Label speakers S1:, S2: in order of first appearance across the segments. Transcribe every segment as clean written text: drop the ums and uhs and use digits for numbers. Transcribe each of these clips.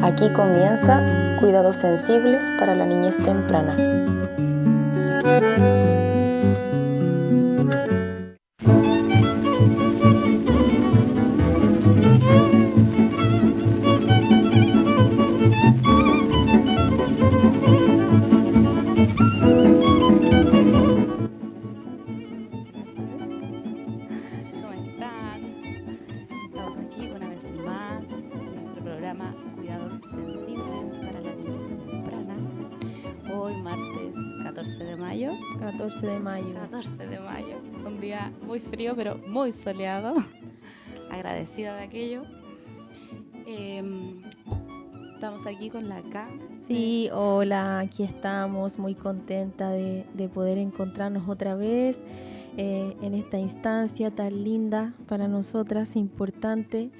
S1: Aquí comienza Cuidados Sensibles para la Niñez Temprana.
S2: Un día muy frío, pero muy soleado. Agradecida de aquello. Estamos aquí con la K.
S3: Sí, hola, aquí estamos, muy contenta de poder encontrarnos otra vez en esta instancia tan linda para nosotras, importante.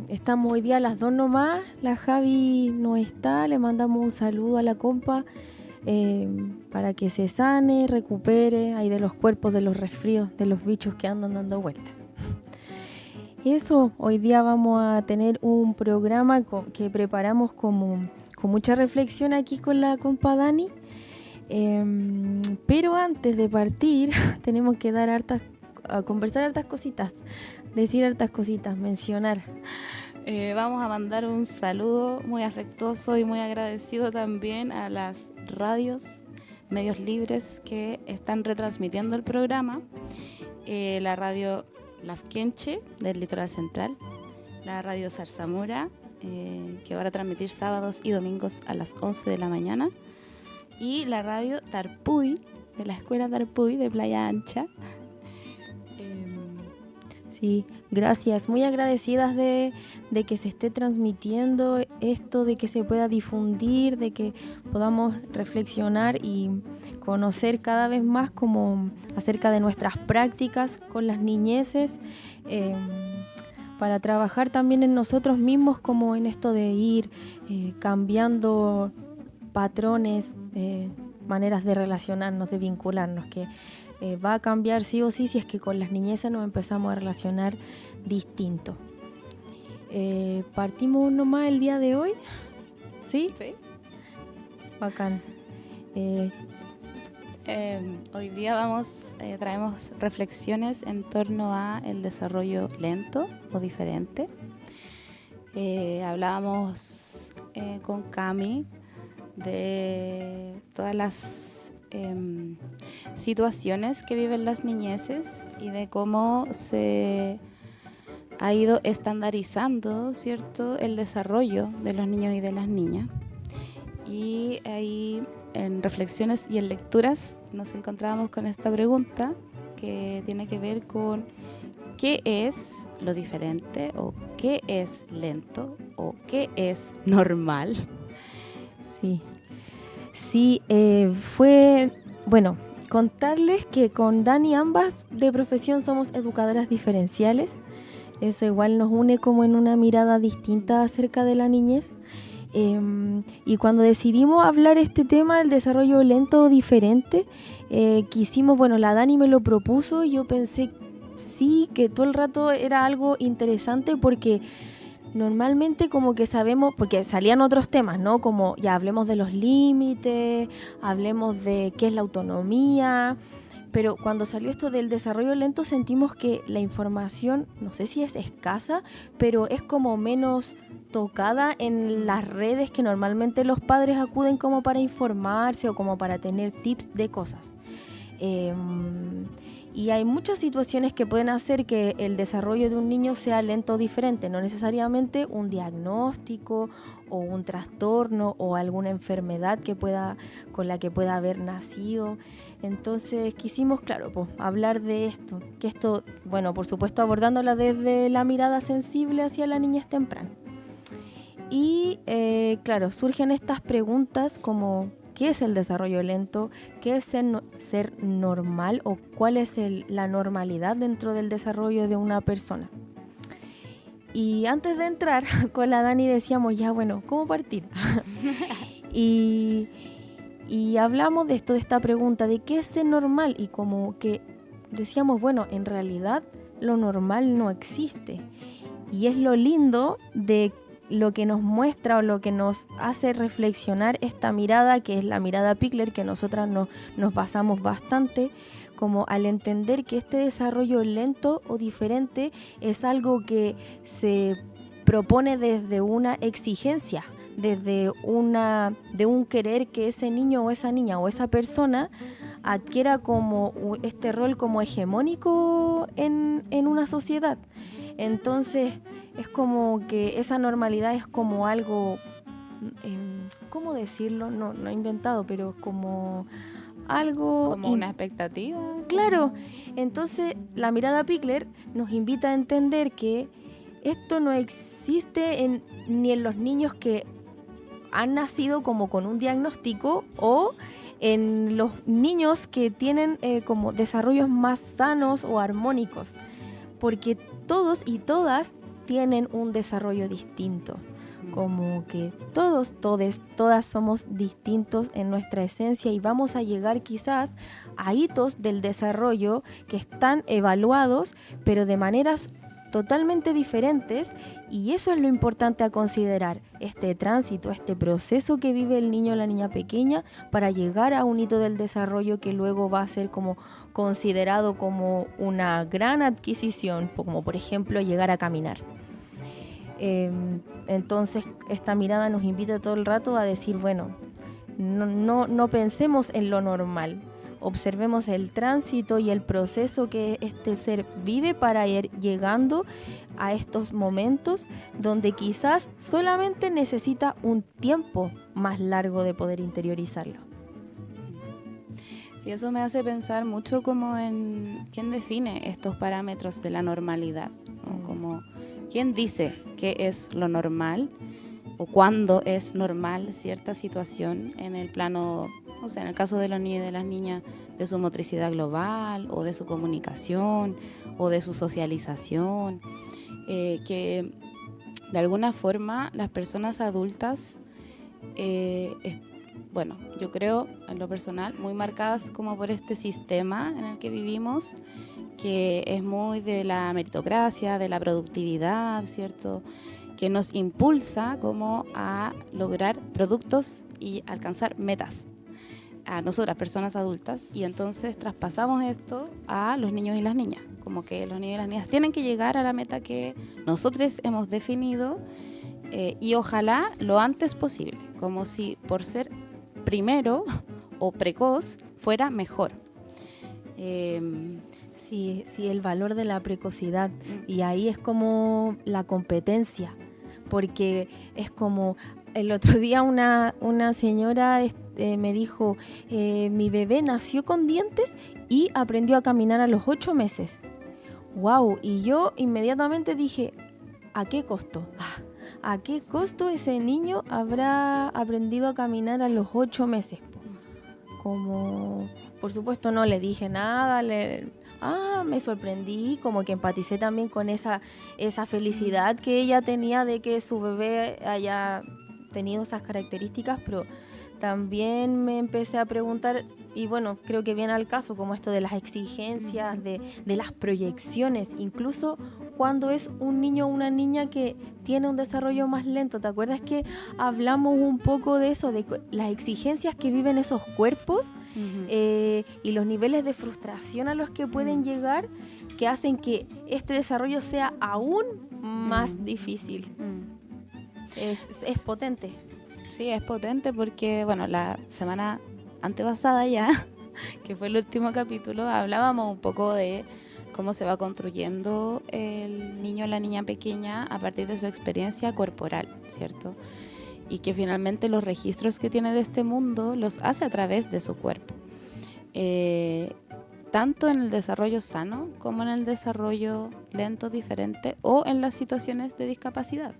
S3: Estamos hoy día a las 2 nomás, la Javi no está, le mandamos un saludo a la compa. Para que se sane, recupere ahí de los cuerpos, de los resfríos, de los bichos que andan dando vueltas. Eso, hoy día vamos a tener un programa que preparamos con mucha reflexión aquí con la compa Dani. Pero antes de partir tenemos que conversar hartas cositas, decir hartas cositas, mencionar.
S2: Vamos a mandar un saludo muy afectuoso y muy agradecido también a las radios, medios libres que están retransmitiendo el programa. La radio Lafkenche del Litoral Central, la radio Zarzamora, que va a transmitir sábados y domingos a las 11 de la mañana, y la radio Tarpuy, de la Escuela Tarpuy de Playa Ancha.
S3: Sí, gracias, muy agradecidas de que se esté transmitiendo esto, de que se pueda difundir, de que podamos reflexionar y conocer cada vez más como acerca de nuestras prácticas con las niñeces, para trabajar también en nosotros mismos, como en esto de ir cambiando patrones, maneras de relacionarnos, de vincularnos, que va a cambiar sí o sí si es que con las niñeces nos empezamos a relacionar distinto. Partimos nomás el día de hoy, ¿sí?
S2: Sí.
S3: Bacán.
S2: Hoy día traemos reflexiones en torno a el desarrollo lento o diferente. Hablábamos con Cami de todas las situaciones que viven las niñeces y de cómo se ha ido estandarizando, ¿cierto?, el desarrollo de los niños y de las niñas. Y ahí en reflexiones y en lecturas nos encontrábamos con esta pregunta que tiene que ver con qué es lo diferente, o qué es lento, o qué es normal.
S3: Sí, fue, bueno, contarles que con Dani ambas de profesión somos educadoras diferenciales. Eso igual nos une como en una mirada distinta acerca de la niñez. Y cuando decidimos hablar este tema del desarrollo lento o diferente, quisimos, la Dani me lo propuso y yo pensé sí, que todo el rato era algo interesante, porque normalmente como que sabemos, porque salían otros temas, ¿no? Como ya hablemos de los límites, hablemos de qué es la autonomía, pero cuando salió esto del desarrollo lento sentimos que la información, no sé si es escasa, pero es como menos tocada en las redes que normalmente los padres acuden como para informarse o como para tener tips de cosas. Y hay muchas situaciones que pueden hacer que el desarrollo de un niño sea lento o diferente, no necesariamente un diagnóstico o un trastorno o alguna enfermedad con la que pueda haber nacido. Entonces quisimos, hablar de esto, que esto, por supuesto abordándola desde la mirada sensible hacia la niñez temprana. Y surgen estas preguntas como ¿qué es el desarrollo lento? ¿Qué es ser normal? ¿O cuál es la normalidad dentro del desarrollo de una persona? Y antes de entrar con la Dani decíamos, ¿cómo partir? y hablamos de esto, de esta pregunta, de qué es ser normal, y como que decíamos, en realidad lo normal no existe. Y es lo lindo de lo que nos muestra o lo que nos hace reflexionar esta mirada, que es la mirada Pikler, que nosotras nos basamos bastante, como al entender que este desarrollo lento o diferente es algo que se propone desde una exigencia, de un querer que ese niño o esa niña o esa persona adquiera como este rol como hegemónico en una sociedad. Entonces es como que esa normalidad es como algo, ¿cómo decirlo? No he inventado, pero como algo...
S2: Como una expectativa.
S3: Claro, entonces la mirada Pikler nos invita a entender que esto no existe ni en los niños que han nacido como con un diagnóstico o en los niños que tienen como desarrollos más sanos o armónicos, porque todos y todas tienen un desarrollo distinto, como que todas somos distintos en nuestra esencia y vamos a llegar quizás a hitos del desarrollo que están evaluados, pero de maneras totalmente diferentes, y eso es lo importante a considerar, este tránsito, este proceso que vive el niño o la niña pequeña para llegar a un hito del desarrollo que luego va a ser como considerado como una gran adquisición, como por ejemplo llegar a caminar. Entonces esta mirada nos invita todo el rato a decir, bueno, no pensemos en lo normal. Observemos el tránsito y el proceso que este ser vive para ir llegando a estos momentos donde quizás solamente necesita un tiempo más largo de poder interiorizarlo.
S2: Sí, eso me hace pensar mucho como en quién define estos parámetros de la normalidad, ¿no? Como quién dice qué es lo normal o cuándo es normal cierta situación en el plano, o sea, en el caso de los niños y de las niñas, de su motricidad global o de su comunicación o de su socialización, que de alguna forma las personas adultas, bueno, yo creo en lo personal, muy marcadas como por este sistema en el que vivimos, que es muy de la meritocracia, de la productividad, ¿cierto?, que nos impulsa como a lograr productos y alcanzar metas a nosotras, personas adultas, y entonces traspasamos esto a los niños y las niñas, como que los niños y las niñas tienen que llegar a la meta que nosotros hemos definido, y ojalá lo antes posible, como si por ser primero o precoz fuera mejor.
S3: Sí, el valor de la precocidad, y ahí es como la competencia, porque es como el otro día una señora me dijo, mi bebé nació con dientes y aprendió a caminar a los 8 meses. ¡Wow! Y yo inmediatamente dije, ¿a qué costo? ¿A qué costo ese niño habrá aprendido a caminar a los 8 meses? Como, por supuesto, no le dije nada, me sorprendí, como que empaticé también con esa felicidad que ella tenía de que su bebé haya tenido esas características, pero también me empecé a preguntar, y bueno, creo que viene al caso, como esto de las exigencias, de las proyecciones, incluso cuando es un niño o una niña que tiene un desarrollo más lento. ¿Te acuerdas que hablamos un poco de eso, de las exigencias que viven esos cuerpos y los niveles de frustración a los que pueden llegar, que hacen que este desarrollo sea aún más difícil? Es potente.
S2: Sí, es potente porque, bueno, la semana antepasada ya, que fue el último capítulo, hablábamos un poco de cómo se va construyendo el niño o la niña pequeña a partir de su experiencia corporal, ¿cierto? Y que finalmente los registros que tiene de este mundo los hace a través de su cuerpo. Tanto en el desarrollo sano como en el desarrollo lento, diferente, o en las situaciones de discapacidad.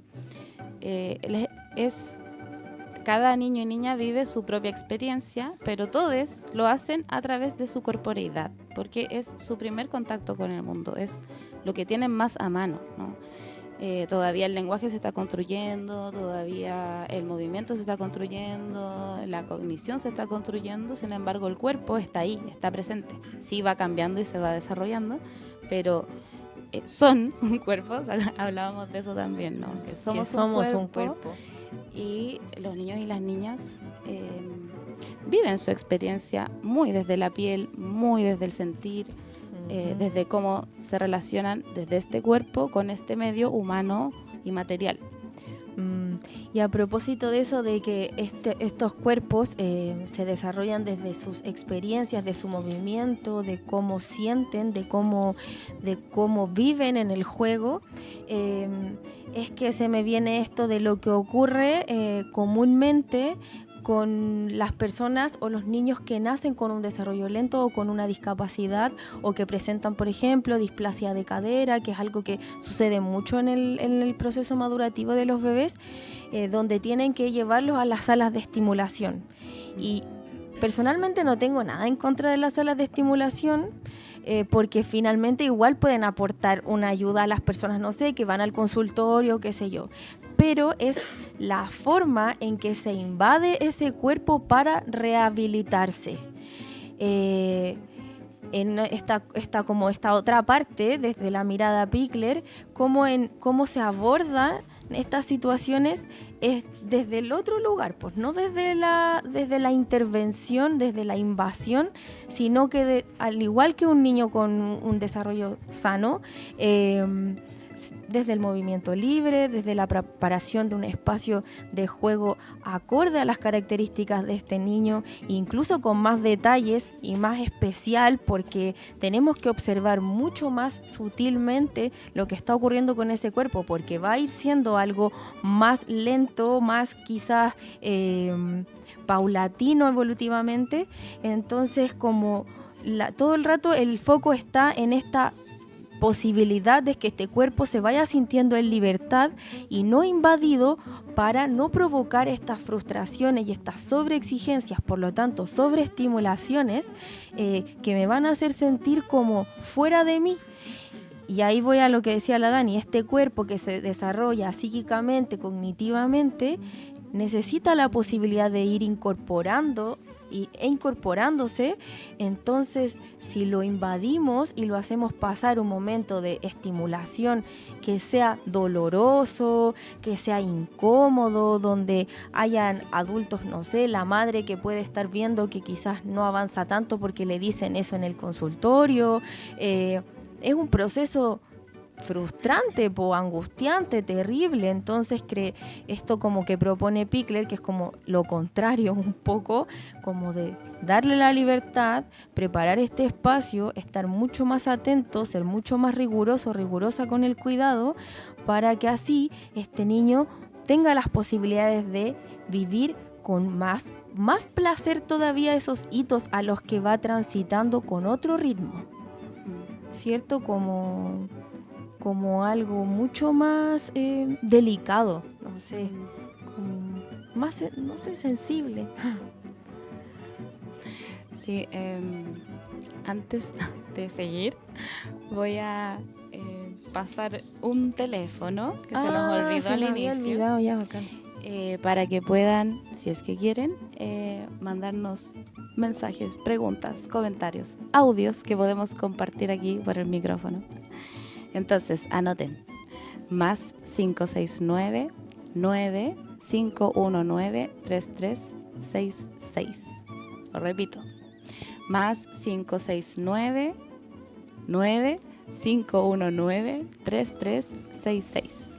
S2: Cada niño y niña vive su propia experiencia, pero todos lo hacen a través de su corporeidad, porque es su primer contacto con el mundo, es lo que tienen más a mano, ¿no? Todavía el lenguaje se está construyendo, todavía el movimiento se está construyendo, la cognición se está construyendo, sin embargo el cuerpo está ahí, está presente. Sí va cambiando y se va desarrollando, pero son un cuerpo, o sea, hablábamos de eso también, ¿no? Que somos un cuerpo. Y los niños y las niñas viven su experiencia muy desde la piel, muy desde el sentir, desde cómo se relacionan desde este cuerpo con este medio humano y material.
S3: Y a propósito de eso, de que estos cuerpos se desarrollan desde sus experiencias, de su movimiento, de cómo sienten, de cómo viven en el juego, es que se me viene esto de lo que ocurre comúnmente con las personas o los niños que nacen con un desarrollo lento o con una discapacidad, o que presentan, por ejemplo, displasia de cadera, que es algo que sucede mucho en el proceso madurativo de los bebés, donde tienen que llevarlos a las salas de estimulación. Y personalmente no tengo nada en contra de las salas de estimulación, porque finalmente igual pueden aportar una ayuda a las personas, no sé, que van al consultorio, qué sé yo. Pero es la forma en que se invade ese cuerpo para rehabilitarse. En esta otra parte, desde la mirada Pickler, cómo se abordan estas situaciones es desde el otro lugar, pues no desde la intervención, desde la invasión, sino que al igual que un niño con un desarrollo sano, desde el movimiento libre, desde la preparación de un espacio de juego acorde a las características de este niño, incluso con más detalles y más especial, porque tenemos que observar mucho más sutilmente lo que está ocurriendo con ese cuerpo, porque va a ir siendo algo más lento, más quizás paulatino evolutivamente. Entonces, como todo el rato el foco está en esta posibilidad de que este cuerpo se vaya sintiendo en libertad y no invadido, para no provocar estas frustraciones y estas sobreexigencias, por lo tanto sobreestimulaciones, que me van a hacer sentir como fuera de mí. Y ahí voy a lo que decía la Dani, este cuerpo que se desarrolla psíquicamente, cognitivamente, necesita la posibilidad de ir incorporándose. Entonces, si lo invadimos y lo hacemos pasar un momento de estimulación que sea doloroso, que sea incómodo, donde hayan adultos, no sé, la madre que puede estar viendo que quizás no avanza tanto porque le dicen eso en el consultorio, es un proceso frustrante, angustiante, terrible. Entonces esto como que propone Pickler, que es como lo contrario un poco, como de darle la libertad, preparar este espacio, estar mucho más atento, ser mucho más rigurosa con el cuidado, para que así este niño tenga las posibilidades de vivir con más placer todavía esos hitos a los que va transitando con otro ritmo, ¿cierto? Como algo mucho más delicado, no sé, más, no sé, sensible.
S2: Sí, antes de seguir, voy a pasar un teléfono que se nos olvidó al inicio.
S3: Olvidado, ya, bacán.
S2: Para que puedan, si es que quieren, mandarnos mensajes, preguntas, comentarios, audios que podemos compartir aquí por el micrófono. Entonces, anoten, más 569-9519-3366. Lo repito, más 569-9519-3366.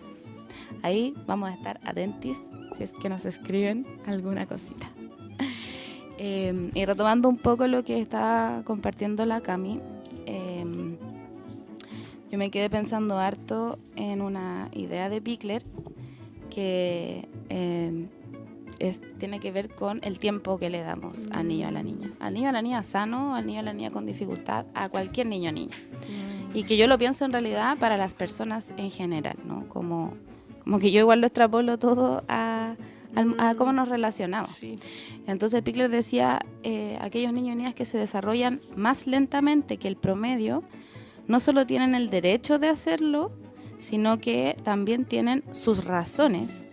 S2: Ahí vamos a estar atentos si es que nos escriben alguna cosita. Y retomando un poco lo que está compartiendo la Cami, yo me quedé pensando harto en una idea de Pickler que tiene que ver con el tiempo que le damos al niño, a la niña. Al niño, a la niña sano, al niño, a la niña con dificultad, a cualquier niño o niña. Y que yo lo pienso en realidad para las personas en general, ¿no? Como que yo igual lo extrapolo todo a cómo nos relacionamos. Sí. Entonces Pickler decía, aquellos niños y niñas que se desarrollan más lentamente que el promedio, no solo tienen el derecho de hacerlo, sino que también tienen sus razones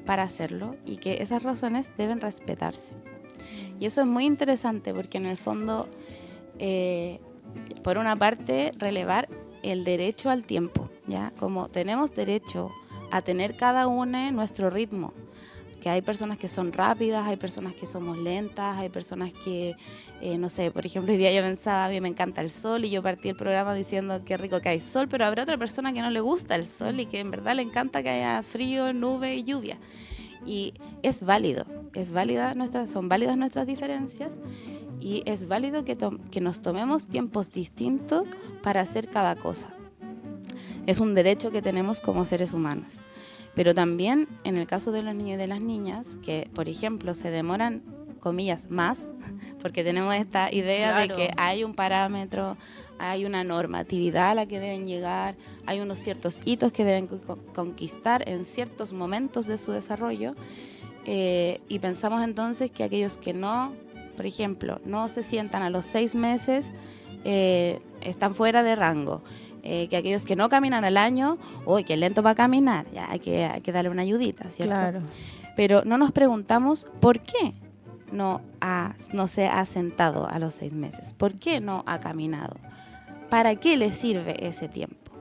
S2: para hacerlo, y que esas razones deben respetarse. Y eso es muy interesante porque en el fondo, por una parte, relevar el derecho al tiempo, ¿ya? Como tenemos derecho a tener cada uno nuestro ritmo, que hay personas que son rápidas, hay personas que somos lentas, hay personas que, no sé, por ejemplo, hoy día yo pensaba, a mí me encanta el sol y yo partí el programa diciendo qué rico que hay sol, pero habrá otra persona que no le gusta el sol y que en verdad le encanta que haya frío, nube y lluvia. Y es válido, son válidas nuestras diferencias y es válido que nos tomemos tiempos distintos para hacer cada cosa. Es un derecho que tenemos como seres humanos. Pero también en el caso de los niños y de las niñas, que por ejemplo se demoran, comillas, más, porque tenemos esta idea de que hay un parámetro, hay una normatividad a la que deben llegar, hay unos ciertos hitos que deben conquistar en ciertos momentos de su desarrollo, y pensamos entonces que aquellos que no, por ejemplo, no se sientan a los 6 meses, están fuera de rango. Que aquellos que no caminan al año, ¡uy, qué lento va a caminar! Ya hay que darle una ayudita, ¿cierto?
S3: Claro.
S2: Pero no nos preguntamos por qué no se ha sentado a los 6 meses, por qué no ha caminado, para qué le sirve ese tiempo.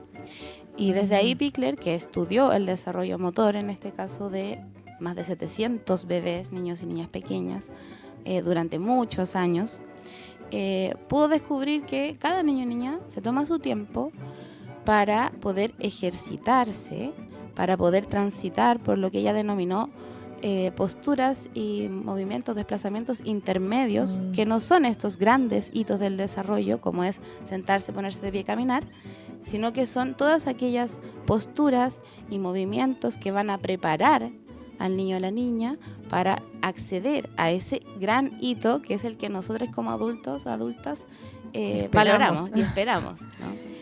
S2: Y desde ahí Pickler, que estudió el desarrollo motor, en este caso de más de 700 bebés, niños y niñas pequeñas, durante muchos años, pudo descubrir que cada niño y niña se toma su tiempo para poder ejercitarse, para poder transitar por lo que ella denominó posturas y movimientos, desplazamientos intermedios, que no son estos grandes hitos del desarrollo, como es sentarse, ponerse de pie, caminar, sino que son todas aquellas posturas y movimientos que van a preparar al niño o a la niña para acceder a ese gran hito que es el que nosotros como adultas valoramos y esperamos, ¿no?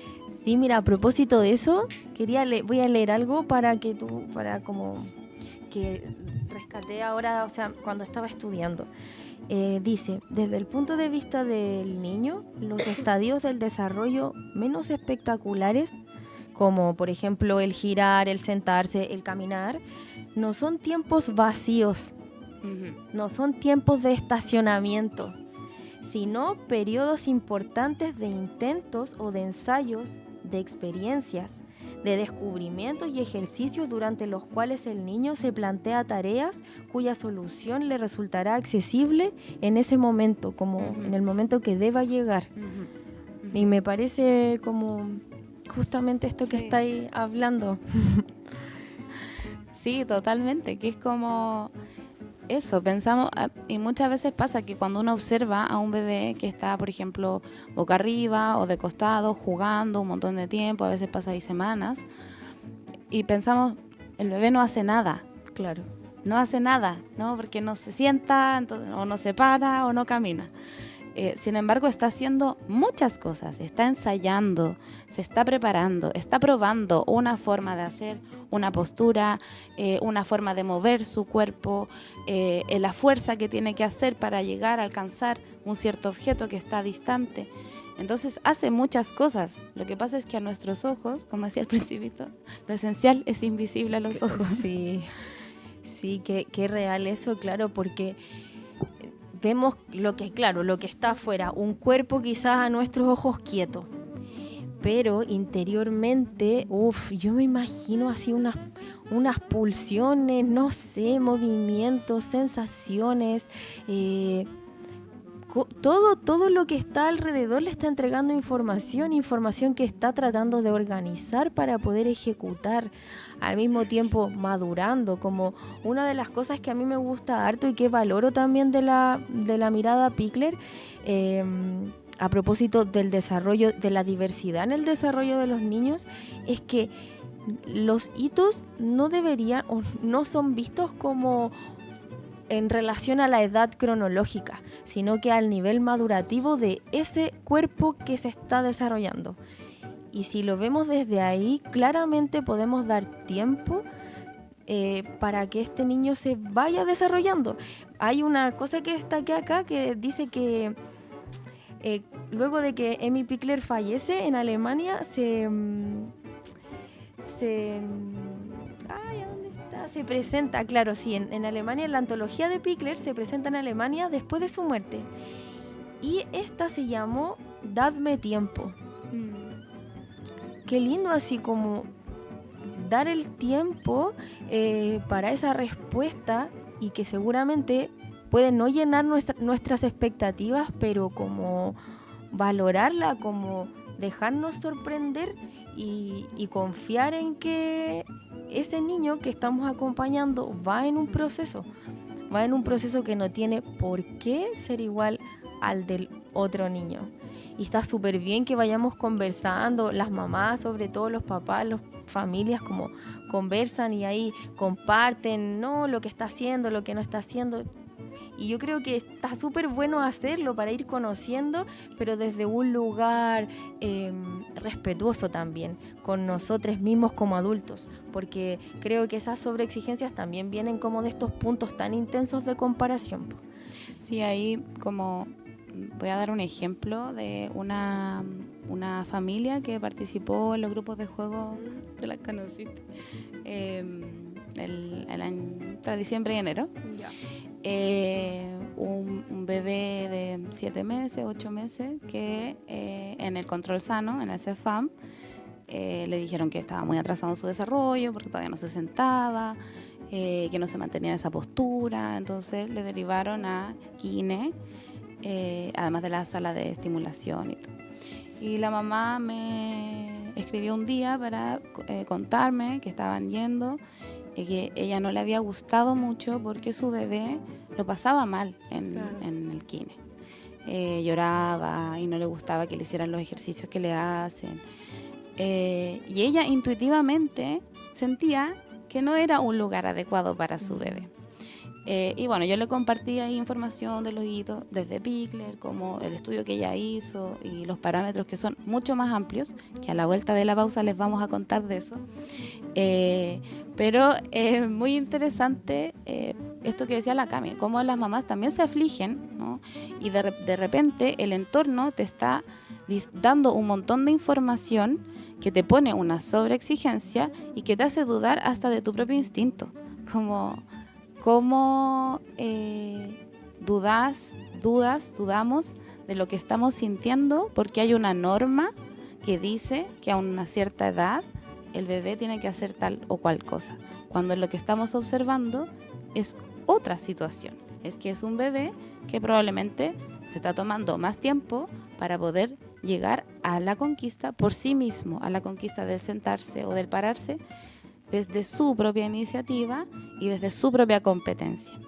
S3: Sí, mira, a propósito de eso, voy a leer algo para como que rescaté ahora, o sea, cuando estaba estudiando. Dice, desde el punto de vista del niño, los estadios del desarrollo menos espectaculares, como por ejemplo el girar, el sentarse, el caminar, no son tiempos vacíos, no son tiempos de estacionamiento, sino periodos importantes de intentos o de ensayos, de experiencias, de descubrimientos y ejercicios durante los cuales el niño se plantea tareas cuya solución le resultará accesible en ese momento, como en el momento que deba llegar. Y me parece como justamente esto que estáis hablando.
S2: Sí, totalmente, que es como eso, pensamos, y muchas veces pasa que cuando uno observa a un bebé que está, por ejemplo, boca arriba o de costado, jugando un montón de tiempo, a veces pasa ahí semanas, y pensamos, el bebé no hace nada.
S3: Claro.
S2: No hace nada, ¿no? Porque no se sienta, entonces, o no se para, o no camina. Sin embargo, está haciendo muchas cosas, está ensayando, se está preparando, está probando una forma de hacer una postura, una forma de mover su cuerpo, la fuerza que tiene que hacer para llegar a alcanzar un cierto objeto que está distante. Entonces hace muchas cosas. Lo que pasa es que a nuestros ojos, como decía al principito, lo esencial es invisible a los ojos.
S3: Sí, qué real eso, claro, porque vemos lo que está afuera, un cuerpo quizás a nuestros ojos quieto, pero interiormente, yo me imagino así unas pulsiones, no sé, movimientos, sensaciones, todo lo que está alrededor le está entregando información que está tratando de organizar para poder ejecutar, al mismo tiempo madurando. Como una de las cosas que a mí me gusta harto y que valoro también de la mirada Pickler, a propósito del desarrollo, de la diversidad en el desarrollo de los niños, es que los hitos no deberían o no son vistos como en relación a la edad cronológica, sino que al nivel madurativo de ese cuerpo que se está desarrollando. Y si lo vemos desde ahí, claramente podemos dar tiempo para que este niño se vaya desarrollando. Hay una cosa que destaqué acá que dice que luego de que Emmy Pickler fallece en Alemania, se presenta, claro, sí, en Alemania, la antología de Pickler se presenta en Alemania después de su muerte. Y esta se llamó Dadme tiempo. qué lindo así como dar el tiempo para esa respuesta y que seguramente puede no llenar nuestras expectativas, pero como valorarla, como dejarnos sorprender y confiar en que ese niño que estamos acompañando va en un proceso que no tiene por qué ser igual al del otro niño. Y está súper bien que vayamos conversando, las mamás, sobre todo los papás, las familias, como conversan y ahí comparten, ¿no?, lo que está haciendo, lo que no está haciendo. Y yo creo que está súper bueno hacerlo para ir conociendo, pero desde un lugar respetuoso también, con nosotros mismos como adultos, porque creo que esas sobreexigencias también vienen como de estos puntos tan intensos de comparación.
S2: Sí, ahí como voy a dar un ejemplo de una familia que participó en los grupos de juego de las conociste entre diciembre y enero. Un bebé de 7 meses, 8 meses que en el control sano, en el CEFAM, le dijeron que estaba muy atrasado en su desarrollo porque todavía no se sentaba, que no se mantenía en esa postura. Entonces le derivaron a Kine, además de la sala de estimulación y todo. Y la mamá me escribió un día para contarme que estaban yendo y que ella no le había gustado mucho porque su bebé lo pasaba mal en el Kine. Lloraba y no le gustaba que le hicieran los ejercicios que le hacen. Y ella intuitivamente sentía que no era un lugar adecuado para su bebé. Y bueno, yo le compartí ahí información de los hitos desde Pickler, como el estudio que ella hizo y los parámetros que son mucho más amplios, que a la vuelta de la pausa les vamos a contar de eso. Pero es muy interesante esto que decía la Cami, cómo las mamás también se afligen, ¿no? Y de repente el entorno te está dando un montón de información que te pone una sobreexigencia y que te hace dudar hasta de tu propio instinto. ¿Cómo dudamos de lo que estamos sintiendo porque hay una norma que dice que a una cierta edad el bebé tiene que hacer tal o cual cosa, cuando lo que estamos observando es otra situación? Es que es un bebé que probablemente se está tomando más tiempo para poder llegar a la conquista por sí mismo, a la conquista del sentarse o del pararse, desde su propia iniciativa y desde su propia competencia.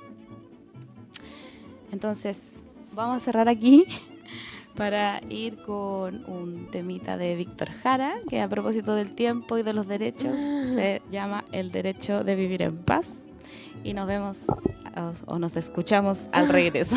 S2: Entonces, vamos a cerrar aquí para ir con un temita de Víctor Jara, que a propósito del tiempo y de los derechos se llama El derecho de vivir en paz. Y nos vemos o nos escuchamos al regreso.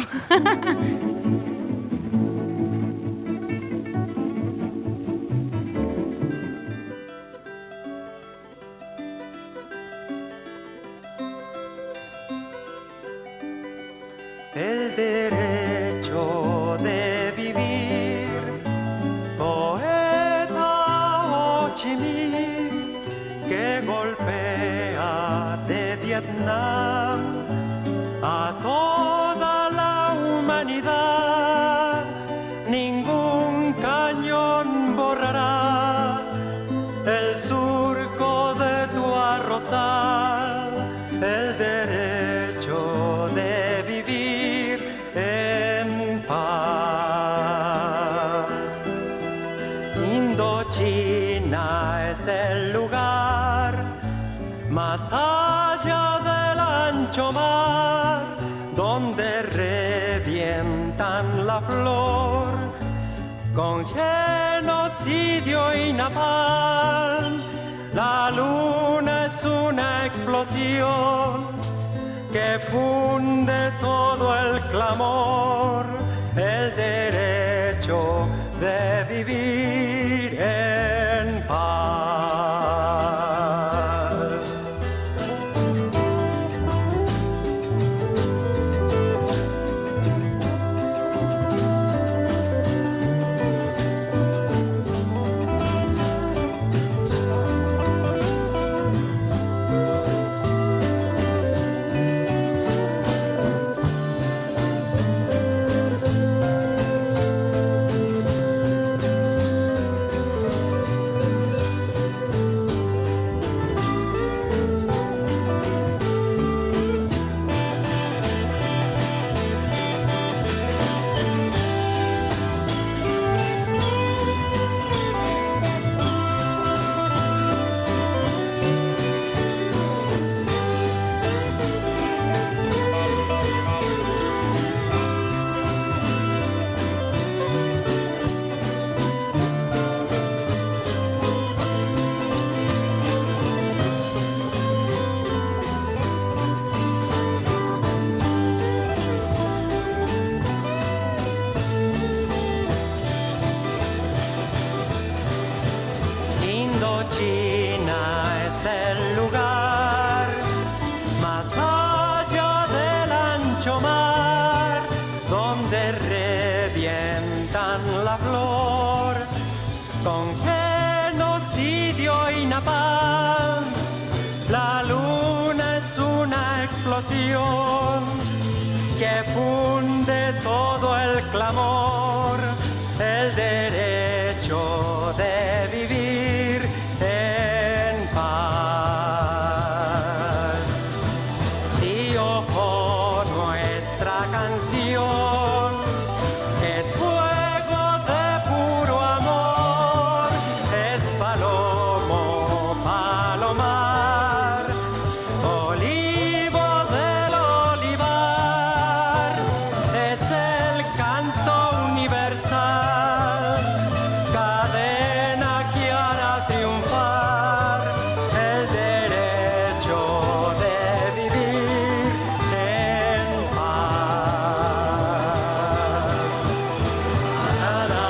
S4: El derecho de vivir, poeta Ho Chi Minh, que golpea de Vietnam a toda la humanidad. Ningún cañón borrará el surco de tu arrozal. El derecho de vivir en paz. Indochina es el lugar más allá del ancho mar, donde revientan la flor con genocidio y napalm. La luna es una explosión que funde todo el clamor. El derecho de vivir en paz. más allá del ancho mar, donde revientan la flor con genocidio y napalm. La luna es una explosión que funde todo el clamor, el derecho de vivir en paz. Y ojo, nuestra canción es fuego de puro amor, es palomo, palomar, olivo del olivar, es el canto universal, cadena que hará triunfar el derecho de vivir en paz. La, la,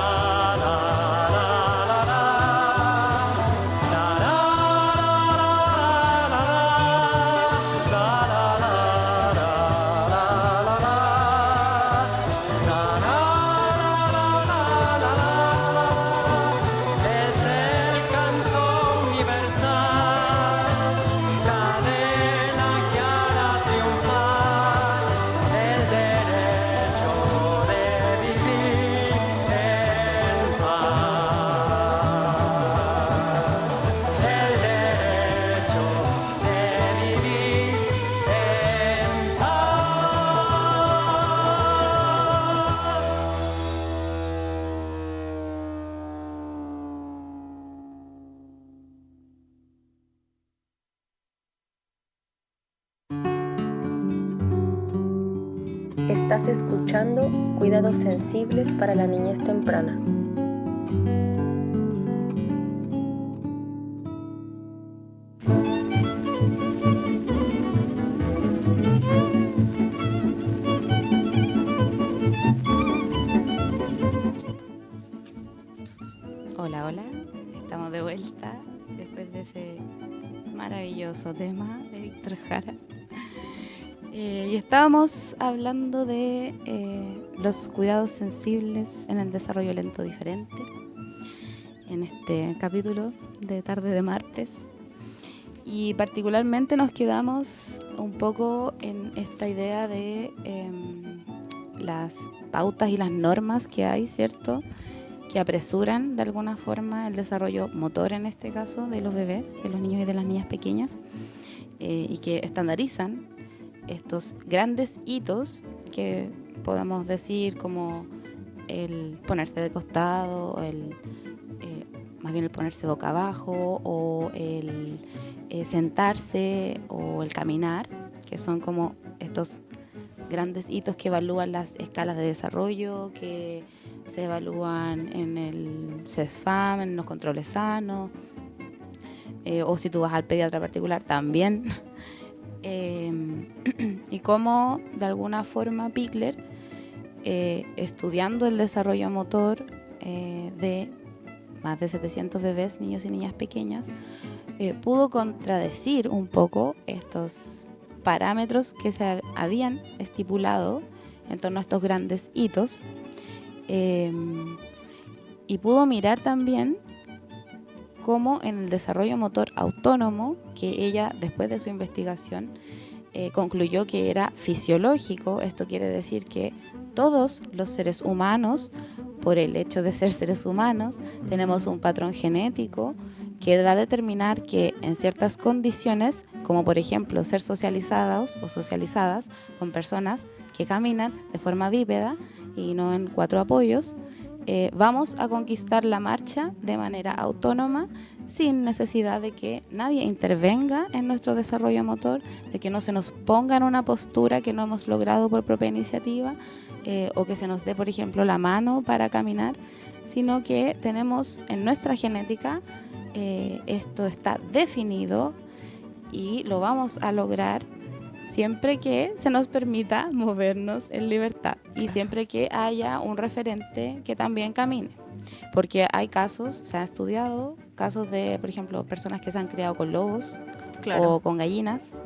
S4: la, la, la, la. La, la, la, la, la, la. La, la, la, la, la, la. La, la, la, la, la, la. Es el canto universal, cadena que hará triunfar el derecho de vivir en paz. El derecho de vivir en
S1: Estás escuchando Cuidados Sensibles para la Niñez Temprana.
S2: Hola, hola, estamos de vuelta después de ese maravilloso tema de Víctor Jara. Y estábamos hablando de los cuidados sensibles en el desarrollo lento diferente en este capítulo de tarde de martes. Y particularmente nos quedamos un poco en esta idea de las pautas y las normas que hay, ¿cierto?, que apresuran de alguna forma el desarrollo motor, en este caso, de los bebés, de los niños y de las niñas pequeñas, y que estandarizan estos grandes hitos que podemos decir, como el ponerse de costado, más bien el ponerse boca abajo, o el sentarse, o el caminar, que son como estos grandes hitos que evalúan las escalas de desarrollo, que se evalúan en el CESFAM, en los controles sanos, o si tú vas al pediatra particular también. Y cómo de alguna forma Pikler, estudiando el desarrollo motor de más de 700 bebés, niños y niñas pequeñas, pudo contradecir un poco estos parámetros que se habían estipulado en torno a estos grandes hitos, y pudo mirar también cómo en el desarrollo motor autónomo, que ella después de su investigación concluyó que era fisiológico. Esto quiere decir que todos los seres humanos, por el hecho de ser seres humanos, tenemos un patrón genético que va a determinar que en ciertas condiciones, como por ejemplo ser socializados o socializadas con personas que caminan de forma bípeda y no en 4 apoyos, vamos a conquistar la marcha de manera autónoma, sin necesidad de que nadie intervenga en nuestro desarrollo motor, de que no se nos ponga en una postura que no hemos logrado por propia iniciativa, o que se nos dé, por ejemplo, la mano para caminar, sino que tenemos en nuestra genética, esto está definido y lo vamos a lograr siempre que se nos permita movernos en libertad y siempre que haya un referente que también camine. Porque hay casos, se ha estudiado casos de, por ejemplo, personas que se han criado con lobos, claro, o con gallinas,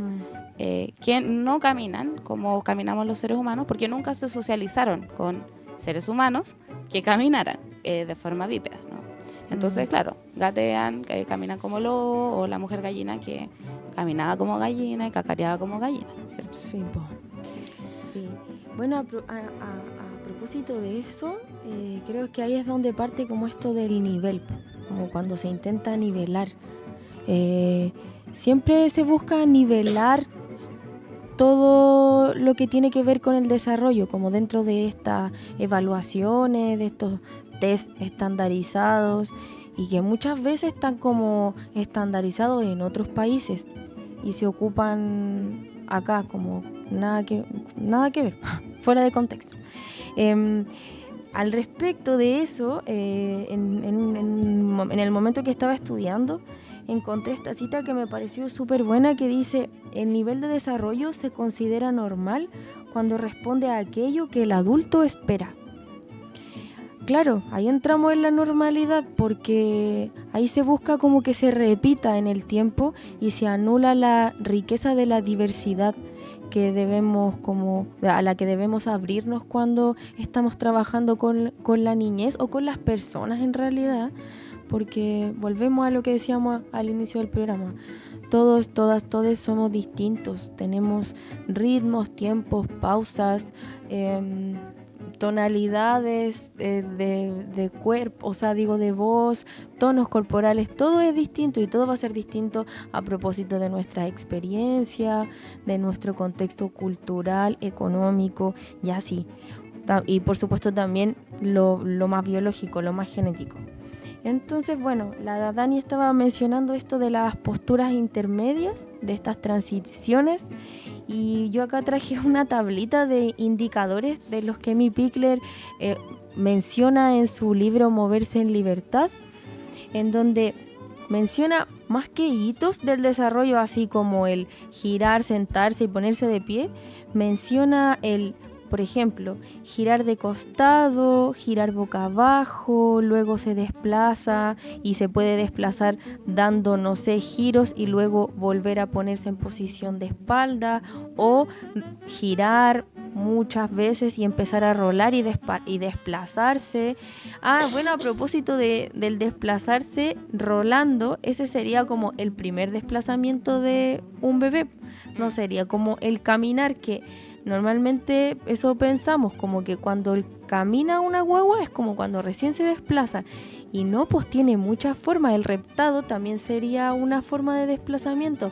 S2: que no caminan como caminamos los seres humanos, porque nunca se socializaron con seres humanos que caminaran de forma bípeda, ¿no? Entonces, claro, gatean, caminan como lobo, o la mujer gallina que caminaba como gallina y cacareaba como gallina, ¿cierto?
S3: Sí, po. Sí. Bueno, a propósito de eso, creo que ahí es donde parte como esto del nivel, po, como cuando se intenta nivelar. Siempre se busca nivelar todo lo que tiene que ver con el desarrollo, como dentro de estas evaluaciones, de estos test estandarizados, y que muchas veces están como estandarizados en otros países y se ocupan acá como nada que ver, fuera de contexto. Al respecto de eso, en el momento que estaba estudiando, encontré esta cita que me pareció súper buena, que dice: el nivel de desarrollo se considera normal cuando responde a aquello que el adulto espera. Claro, ahí entramos en la normalidad, porque ahí se busca como que se repita en el tiempo y se anula la riqueza de la diversidad que debemos a la que debemos abrirnos cuando estamos trabajando con la niñez o con las personas en realidad, porque volvemos a lo que decíamos al inicio del programa. Todos, todas, todes somos distintos, tenemos ritmos, tiempos, pausas, tonalidades de cuerpo, o sea, digo, de voz, tonos corporales, todo es distinto y todo va a ser distinto a propósito de nuestra experiencia, de nuestro contexto cultural, económico y así. Y por supuesto también lo más biológico, lo más genético. Entonces, bueno, la Dani estaba mencionando esto de las posturas intermedias, de estas transiciones, y yo acá traje una tablita de indicadores de los que Amy Pickler menciona en su libro Moverse en Libertad, en donde menciona más que hitos del desarrollo, así como el girar, sentarse y ponerse de pie, menciona por ejemplo, girar de costado, girar boca abajo, luego se desplaza y se puede desplazar dando, no sé, giros y luego volver a ponerse en posición de espalda, o girar muchas veces y empezar a rolar y desplazarse. Bueno, a propósito del desplazarse rolando, ese sería como el primer desplazamiento de un bebé, no sería como el caminar, que normalmente eso pensamos, como que cuando camina una guagua es como cuando recién se desplaza, y no, pues tiene muchas formas. El reptado también sería una forma de desplazamiento.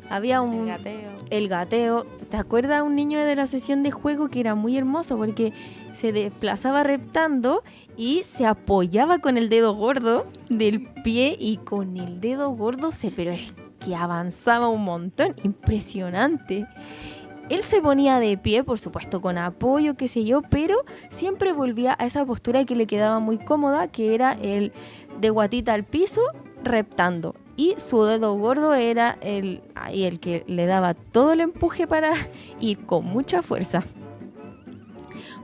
S3: Había el gateo. ¿Te acuerdas un niño de la sesión de juego que era muy hermoso porque se desplazaba reptando y se apoyaba con el dedo gordo del pie, y con el dedo gordo pero es que avanzaba un montón, impresionante. Él se ponía de pie, por supuesto con apoyo, qué sé yo, pero siempre volvía a esa postura que le quedaba muy cómoda, que era el de guatita al piso, reptando. Y su dedo gordo era el que le daba todo el empuje para ir con mucha fuerza.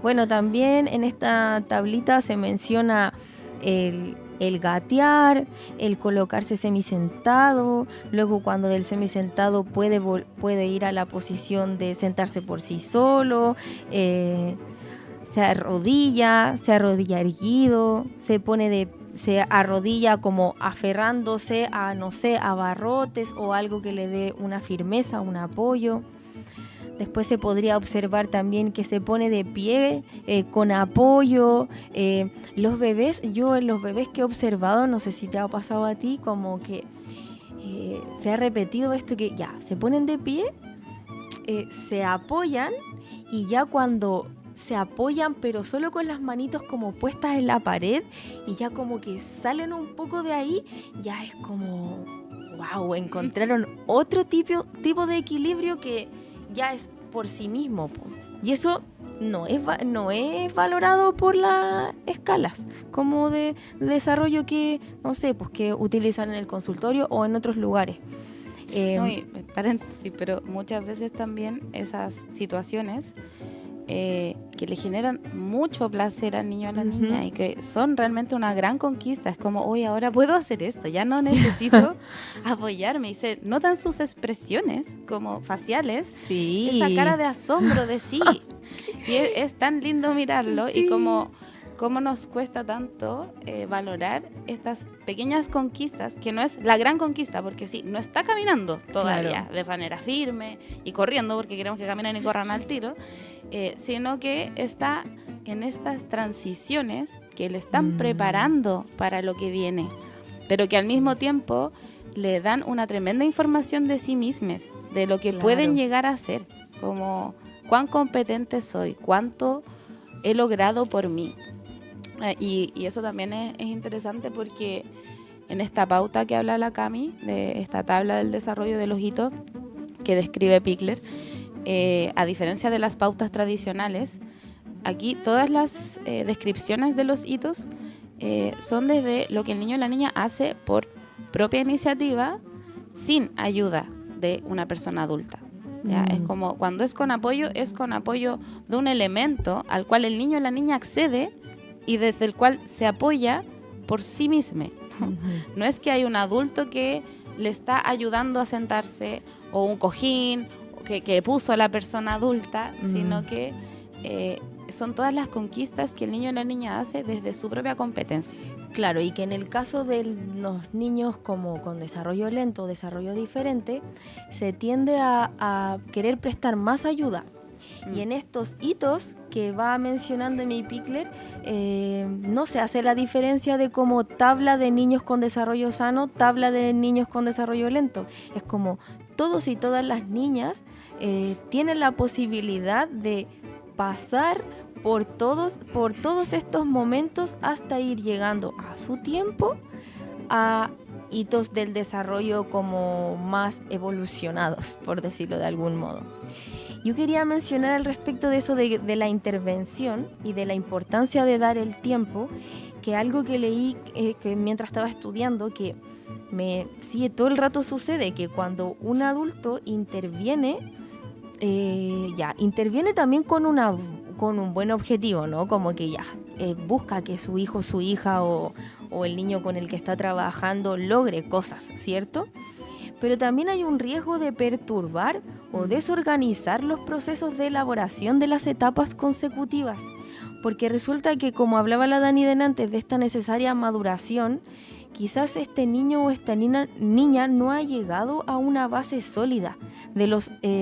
S3: Bueno, también en esta tablita se menciona el gatear, el colocarse semisentado, luego cuando del semisentado puede ir a la posición de sentarse por sí solo, se arrodilla erguido, se arrodilla como aferrándose a, no sé, a barrotes o algo que le dé una firmeza, un apoyo. Después se podría observar también que se pone de pie con apoyo. Los bebés, yo en los bebés que he observado, no sé si te ha pasado a ti, como que se ha repetido esto, que ya, se ponen de pie, se apoyan, y ya cuando se apoyan, pero solo con las manitos como puestas en la pared, y ya como que salen un poco de ahí, ya es como, wow, encontraron otro tipo de equilibrio que ya es por sí mismo, po. Y eso no es valorado por las escalas como de desarrollo que, no sé, pues que utilizan en el consultorio o en otros lugares.
S2: No, y paréntesis, pero muchas veces también esas situaciones que le generan mucho placer al niño o a la niña y que son realmente una gran conquista. Es como, hoy ahora puedo hacer esto, ya no necesito apoyarme. Y se notan sus expresiones como faciales,
S3: Sí.
S2: esa cara de asombro de sí. Y es tan lindo mirarlo
S3: Sí.
S2: y cómo nos cuesta tanto valorar estas pequeñas conquistas, que no es la gran conquista, porque sí, no está caminando todavía
S3: Claro.
S2: de manera firme y corriendo, porque queremos que caminen y corran al tiro, sino que está en estas transiciones que le están preparando para lo que viene, pero que al mismo tiempo le dan una tremenda información de sí mismos, de lo que
S3: Claro.
S2: pueden llegar a ser, como cuán competente soy, cuánto he logrado por mí. Y eso también es interesante porque en esta pauta que habla la Cami, de esta tabla del desarrollo de los hitos que describe Pikler, a diferencia de las pautas tradicionales, aquí todas las descripciones de los hitos son desde lo que el niño o la niña hace por propia iniciativa, sin ayuda de una persona adulta. ¿Ya? Es como cuando es con apoyo de un elemento al cual el niño o la niña accede y desde el cual se apoya por sí mismo. No es que hay un adulto que le está ayudando a sentarse, o un cojín que puso a la persona adulta, sino que son todas las conquistas que el niño o la niña hace desde su propia competencia.
S3: Claro, y que en el caso de los niños como con desarrollo lento o desarrollo diferente, se tiende a querer prestar más ayuda. Y en estos hitos que va mencionando mi Pikler, no se hace la diferencia de como tabla de niños con desarrollo sano, tabla de niños con desarrollo lento. Es como todos y todas las niñas tienen la posibilidad de pasar por todos estos momentos hasta ir llegando a su tiempo a hitos del desarrollo como más evolucionados, por decirlo de algún modo. Yo quería mencionar al respecto de eso de la intervención y de la importancia de dar el tiempo, que algo que leí que mientras estaba estudiando, que sí, todo el rato sucede, que cuando un adulto interviene, interviene también con un buen objetivo, ¿no? Como que busca que su hijo, su hija o el niño con el que está trabajando logre cosas, ¿cierto? Pero también hay un riesgo de perturbar o desorganizar los procesos de elaboración de las etapas consecutivas, porque resulta que, como hablaba la Dani antes, de esta necesaria maduración, quizás este niño o esta niña no ha llegado a una base sólida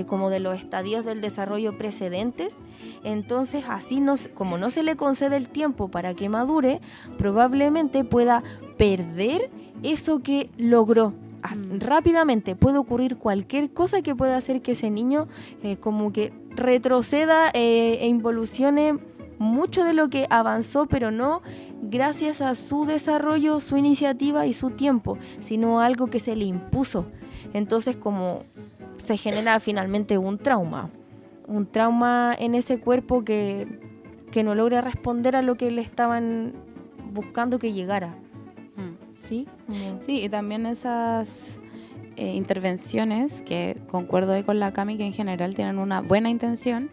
S3: como de los estadios del desarrollo precedentes. Entonces, así como no se le concede el tiempo para que madure, probablemente pueda perder eso que logró. Rápidamente puede ocurrir cualquier cosa que pueda hacer que ese niño como que retroceda e involucione mucho de lo que avanzó, pero no gracias a su desarrollo, su iniciativa y su tiempo, sino algo que se le impuso. Entonces, como se genera finalmente un trauma en ese cuerpo que no logra responder a lo que le estaban buscando que llegara. ¿Sí?
S2: Sí, y también esas intervenciones, que concuerdo ahí con la Cami, que en general tienen una buena intención,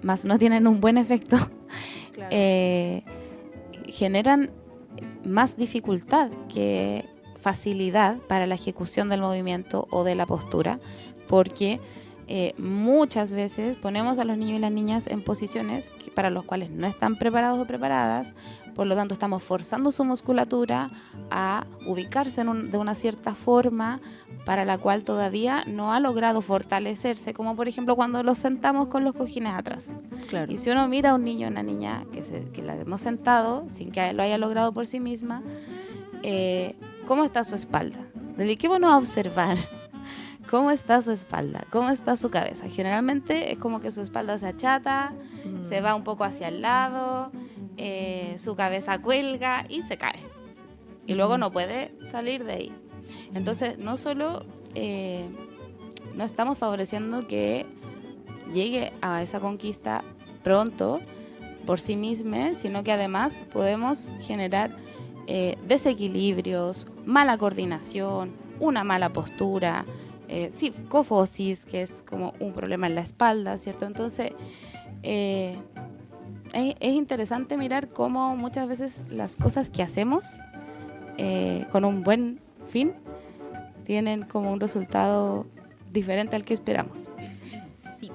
S2: más no tienen un buen efecto,
S3: Claro.
S2: generan más dificultad que facilidad para la ejecución del movimiento o de la postura, porque muchas veces ponemos a los niños y las niñas en posiciones para las cuales no están preparados o preparadas. Por lo tanto, estamos forzando su musculatura a ubicarse de una cierta forma para la cual todavía no ha logrado fortalecerse, como por ejemplo cuando los sentamos con los cojines atrás.
S3: Claro.
S2: Y si uno mira a un niño o una niña que la hemos sentado sin que lo haya logrado por sí misma, ¿cómo está su espalda? Dediquémonos a observar cómo está su espalda, cómo está su cabeza. Generalmente es como que su espalda se achata, se va un poco hacia el lado, su cabeza cuelga y se cae. Y luego no puede salir de ahí. Entonces, no solo no estamos favoreciendo que llegue a esa conquista pronto por sí misma, sino que además podemos generar desequilibrios, mala coordinación, una mala postura, cofosis, que es como un problema en la espalda, ¿cierto? Entonces, es interesante mirar cómo muchas veces las cosas que hacemos con un buen fin tienen como un resultado diferente al que esperamos.
S3: Sí.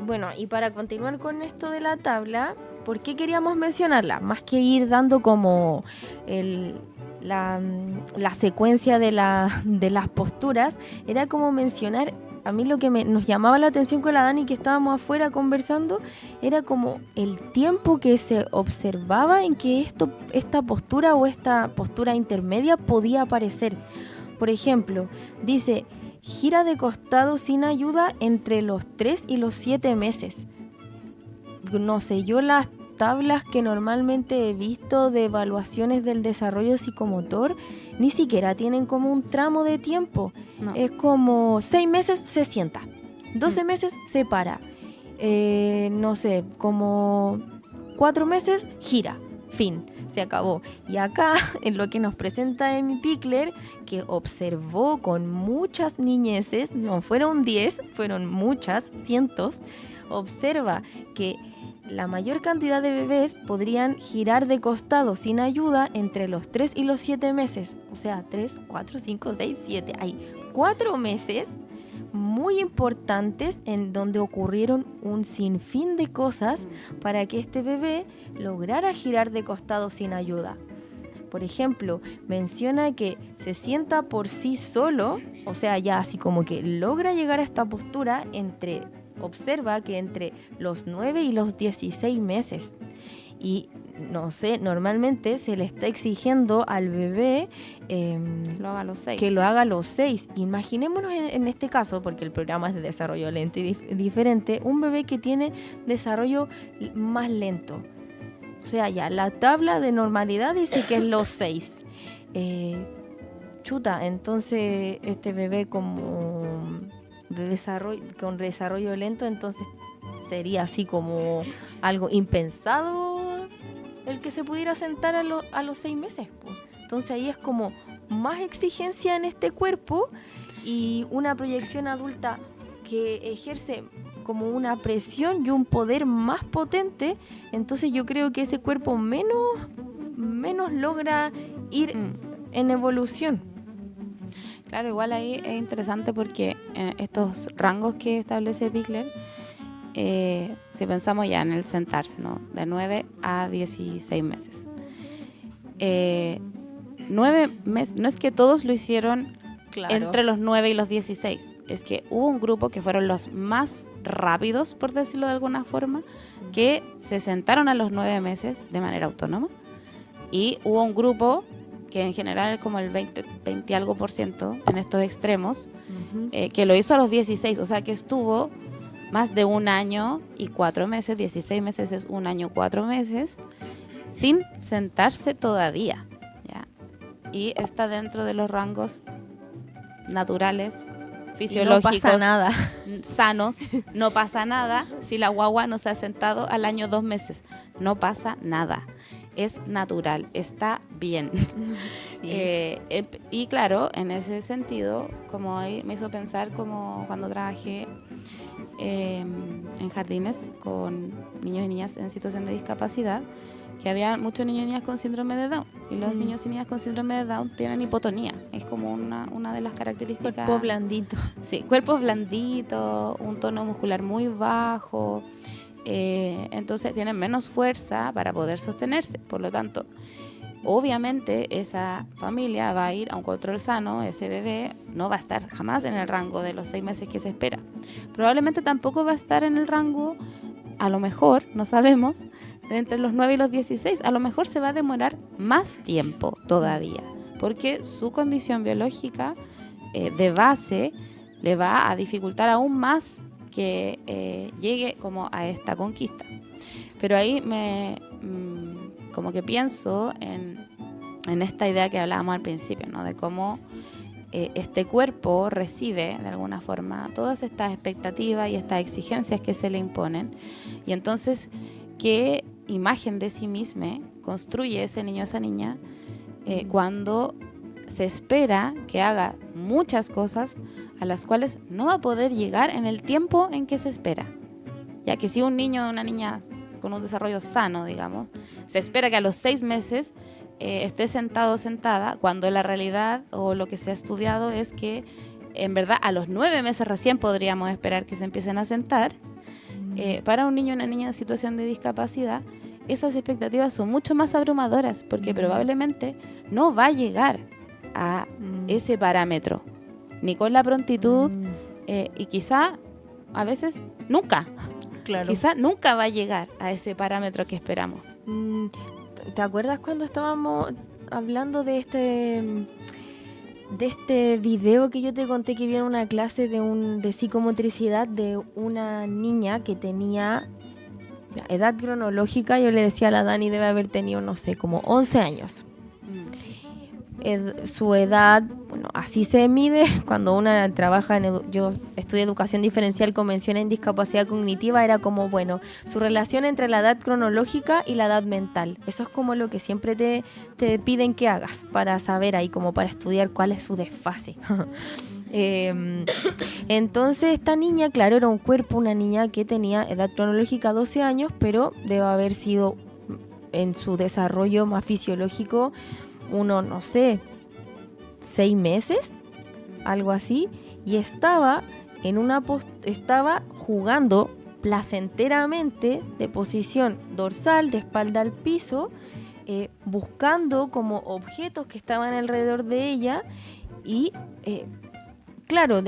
S3: Bueno, y para continuar con esto de la tabla, ¿por qué queríamos mencionarla? Más que ir dando como la secuencia de las posturas, era como mencionar, a mí lo que nos llamaba la atención con la Dani, que estábamos afuera conversando, era como el tiempo que se observaba en que esta postura o esta postura intermedia podía aparecer. Por ejemplo, dice, gira de costado sin ayuda entre los 3 y los 7 meses. No sé, yo las tablas que normalmente he visto de evaluaciones del desarrollo psicomotor ni siquiera tienen como un tramo de tiempo.
S2: No.
S3: Es como 6 meses se sienta, 12 meses se para, no sé, como 4 meses gira, fin, se acabó. Y acá, en lo que nos presenta Amy Pickler, que observó con muchas niñeces, no fueron 10, fueron muchas, cientos, observa que la mayor cantidad de bebés podrían girar de costado sin ayuda entre los 3 y los 7 meses. O sea, 3, 4, 5, 6, 7. Hay 4 meses muy importantes en donde ocurrieron un sinfín de cosas para que este bebé lograra girar de costado sin ayuda. Por ejemplo, menciona que se sienta por sí solo, o sea, ya así como que logra llegar a esta postura observa que entre los 9 y los 16 meses. Y no sé, normalmente se le está exigiendo al bebé
S2: Lo haga a los 6.
S3: que lo haga a los 6. Imaginémonos en este caso, porque el programa es de desarrollo lento y diferente, un bebé que tiene desarrollo más lento. O sea, ya la tabla de normalidad dice que es los 6. Entonces este bebé con desarrollo lento, entonces sería así como algo impensado el que se pudiera sentar a los 6 meses. Entonces ahí es como más exigencia en este cuerpo y una proyección adulta que ejerce como una presión y un poder más potente. Entonces yo creo que ese cuerpo menos logra ir en evolución.
S2: Claro, igual ahí es interesante porque estos rangos que establece Pickler, si pensamos ya en el sentarse, ¿no? De 9 a 16 meses. 9 meses, no es que todos lo hicieron entre los 9 y los 16, es que hubo un grupo que fueron los más rápidos, por decirlo de alguna forma, que se sentaron a los 9 meses de manera autónoma, y hubo un grupo que en general es como el 20 algo por ciento en estos extremos, que lo hizo a los 16, o sea que estuvo más de 1 año y 4 meses, 16 meses es 1 año 4 meses, sin sentarse todavía, ¿ya? Y está dentro de los rangos naturales, fisiológicos,
S3: y no pasa nada.
S2: sanos, no pasa nada si la guagua no se ha sentado al año 2 meses, no pasa nada. Es natural, está bien. Sí. Y claro, en ese sentido, como ahí me hizo pensar como cuando trabajé en jardines con niños y niñas en situación de discapacidad, que había muchos niños y niñas con síndrome de Down, y los niños y niñas con síndrome de Down tienen hipotonía, es como una de las características.
S3: Cuerpo blandito.
S2: Sí, cuerpos blanditos, un tono muscular muy bajo. Entonces tienen menos fuerza para poder sostenerse. Por lo tanto, obviamente esa familia va a ir a un control sano. Ese bebé no va a estar jamás en el rango de los 6 meses que se espera. Probablemente tampoco va a estar en el rango, a lo mejor, no sabemos, de entre los 9 y los 16. A lo mejor se va a demorar más tiempo todavía, porque su condición biológica de base le va a dificultar aún más que llegue como a esta conquista. Pero ahí como que pienso en esta idea que hablábamos al principio, ¿no? De cómo este cuerpo recibe de alguna forma todas estas expectativas y estas exigencias que se le imponen, y entonces qué imagen de sí mismo construye ese niño o esa niña cuando se espera que haga muchas cosas a las cuales no va a poder llegar en el tiempo en que se espera. Ya que si un niño o una niña con un desarrollo sano, digamos, se espera que a los 6 meses esté sentado o sentada, cuando la realidad o lo que se ha estudiado es que en verdad a los 9 meses recién podríamos esperar que se empiecen a sentar. Para un niño o una niña en situación de discapacidad, esas expectativas son mucho más abrumadoras porque probablemente no va a llegar a ese parámetro, ni con la prontitud y quizá a veces nunca.
S3: Claro.
S2: Quizá nunca va a llegar a ese parámetro que esperamos.
S3: ¿Te acuerdas cuando estábamos hablando de este video que yo te conté que vi en una clase de psicomotricidad de una niña que tenía edad cronológica? Yo le decía a la Dani, debe haber tenido, no sé, como 11 años. Su edad, bueno, así se mide cuando una trabaja yo estudié educación diferencial con mención en discapacidad cognitiva, era como, bueno, su relación entre la edad cronológica y la edad mental. Eso es como lo que siempre te piden que hagas para saber ahí, como para estudiar cuál es su desfase. Entonces esta niña, claro, era un cuerpo, una niña que tenía edad cronológica 12 años, pero debe haber sido en su desarrollo más fisiológico uno, no sé, 6 meses, algo así, y estaba jugando placenteramente de posición dorsal, de espalda al piso, buscando como objetos que estaban alrededor de ella y, claro,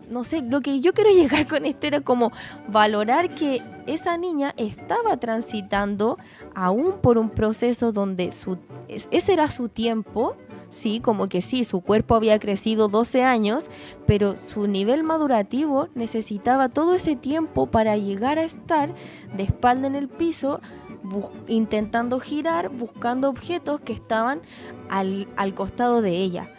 S3: no sé, lo que yo quiero llegar con esto era como valorar que esa niña estaba transitando aún por un proceso donde ese era su tiempo, sí, como que sí, su cuerpo había crecido 12 años, pero su nivel madurativo necesitaba todo ese tiempo para llegar a estar de espalda en el piso, intentando girar, buscando objetos que estaban al costado de ella.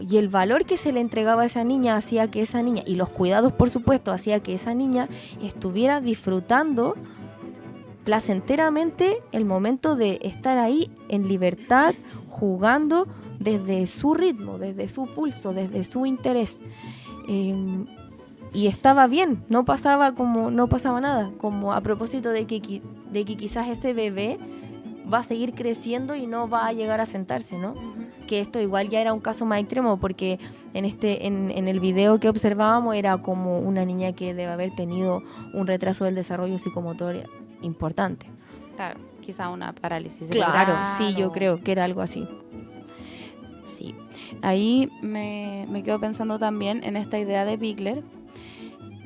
S3: Y el valor que se le entregaba a esa niña hacía que esa niña, y los cuidados por supuesto, hacía que esa niña estuviera disfrutando placenteramente el momento de estar ahí en libertad, jugando desde su ritmo, desde su pulso, desde su interés. Y estaba bien, no pasaba nada, como a propósito de que quizás ese bebé va a seguir creciendo y no va a llegar a sentarse, ¿no? Que esto igual ya era un caso más extremo porque en el video que observábamos era como una niña que debe haber tenido un retraso del desarrollo psicomotor importante.
S2: Claro, quizá una parálisis cerebral.
S3: Claro, sí, yo creo que era algo así.
S2: Sí, ahí me quedo pensando también en esta idea de Bigler.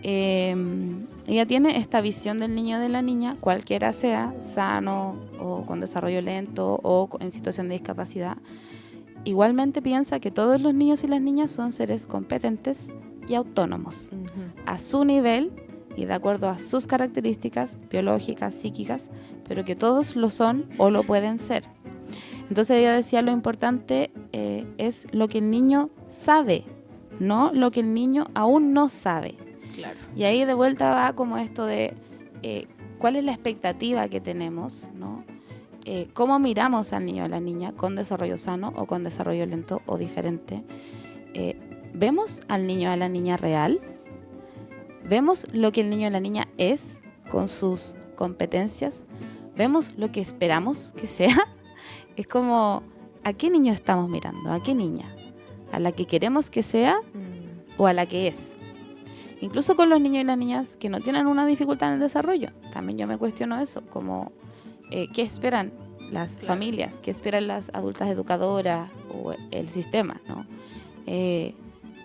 S2: Ella tiene esta visión del niño o de la niña, cualquiera sea, sano o con desarrollo lento o en situación de discapacidad. Igualmente piensa que todos los niños y las niñas son seres competentes y autónomos, a su nivel y de acuerdo a sus características biológicas, psíquicas, pero que todos lo son o lo pueden ser. Entonces ella decía lo importante es lo que el niño sabe, no lo que el niño aún no sabe.
S3: Claro.
S2: Y ahí de vuelta va como esto de cuál es la expectativa que tenemos, ¿no? Cómo miramos al niño o a la niña con desarrollo sano o con desarrollo lento o diferente. ¿Vemos al niño o a la niña real? ¿Vemos lo que el niño o la niña es con sus competencias? ¿Vemos lo que esperamos que sea? Es como, ¿a qué niño estamos mirando? ¿A qué niña? ¿A la que queremos que sea o a la que es? Incluso con los niños y las niñas que no tienen una dificultad en el desarrollo. También yo me cuestiono eso, como ¿qué esperan las familias? ¿Qué esperan las adultas educadoras o el sistema, ¿no?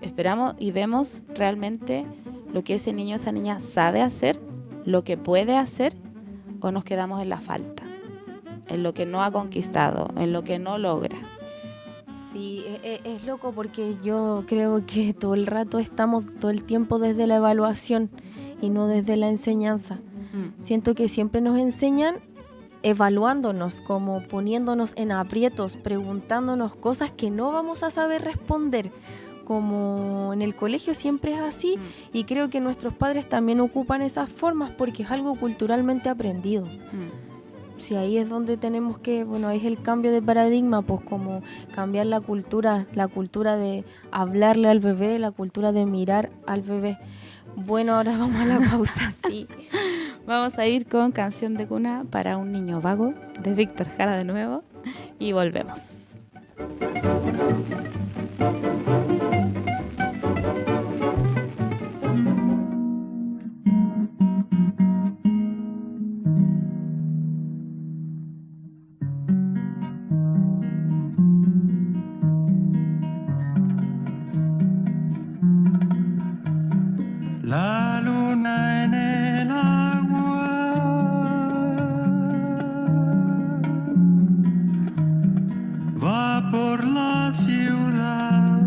S2: Esperamos y vemos realmente lo que ese niño o esa niña sabe hacer, lo que puede hacer, o nos quedamos en la falta, en lo que no ha conquistado, en lo que no logra.
S3: Sí, es loco porque yo creo que todo el rato estamos todo el tiempo desde la evaluación y no desde la enseñanza. Siento que siempre nos enseñan evaluándonos, como poniéndonos en aprietos, preguntándonos cosas que no vamos a saber responder. Como en el colegio siempre es así y creo que nuestros padres también ocupan esas formas porque es algo culturalmente aprendido. si ahí es donde tenemos que, bueno, ahí es el cambio de paradigma, pues como cambiar la cultura de hablarle al bebé, la cultura de mirar al bebé. Bueno, ahora vamos a la pausa, sí.
S2: Vamos a ir con Canción de Cuna para un Niño Vago de Víctor Jara de nuevo y volvemos.
S5: La luna en el agua va por la ciudad.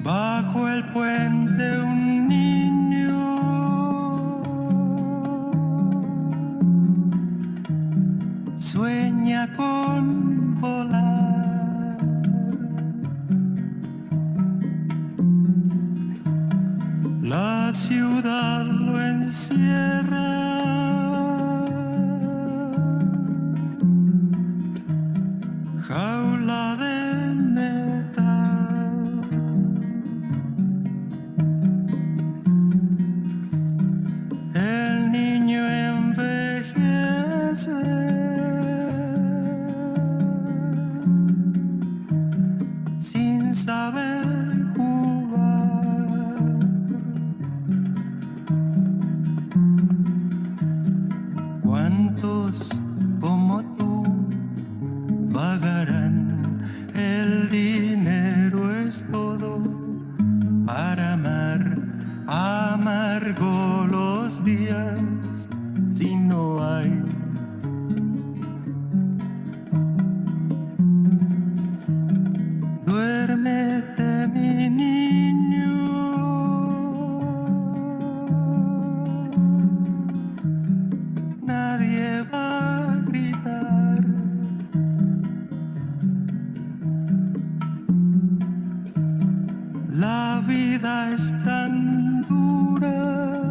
S5: Bajo el puente un niño sueña con volar. La ciudad lo encierra. Jaula de metal. El niño envejece. Sin saber jugar. ¿Cuántos como tú vagarán? El dinero es todo para amar. Amargo los días si no hay. Duérmete, mi niño. Nadie va a gritar. La vida es tan dura.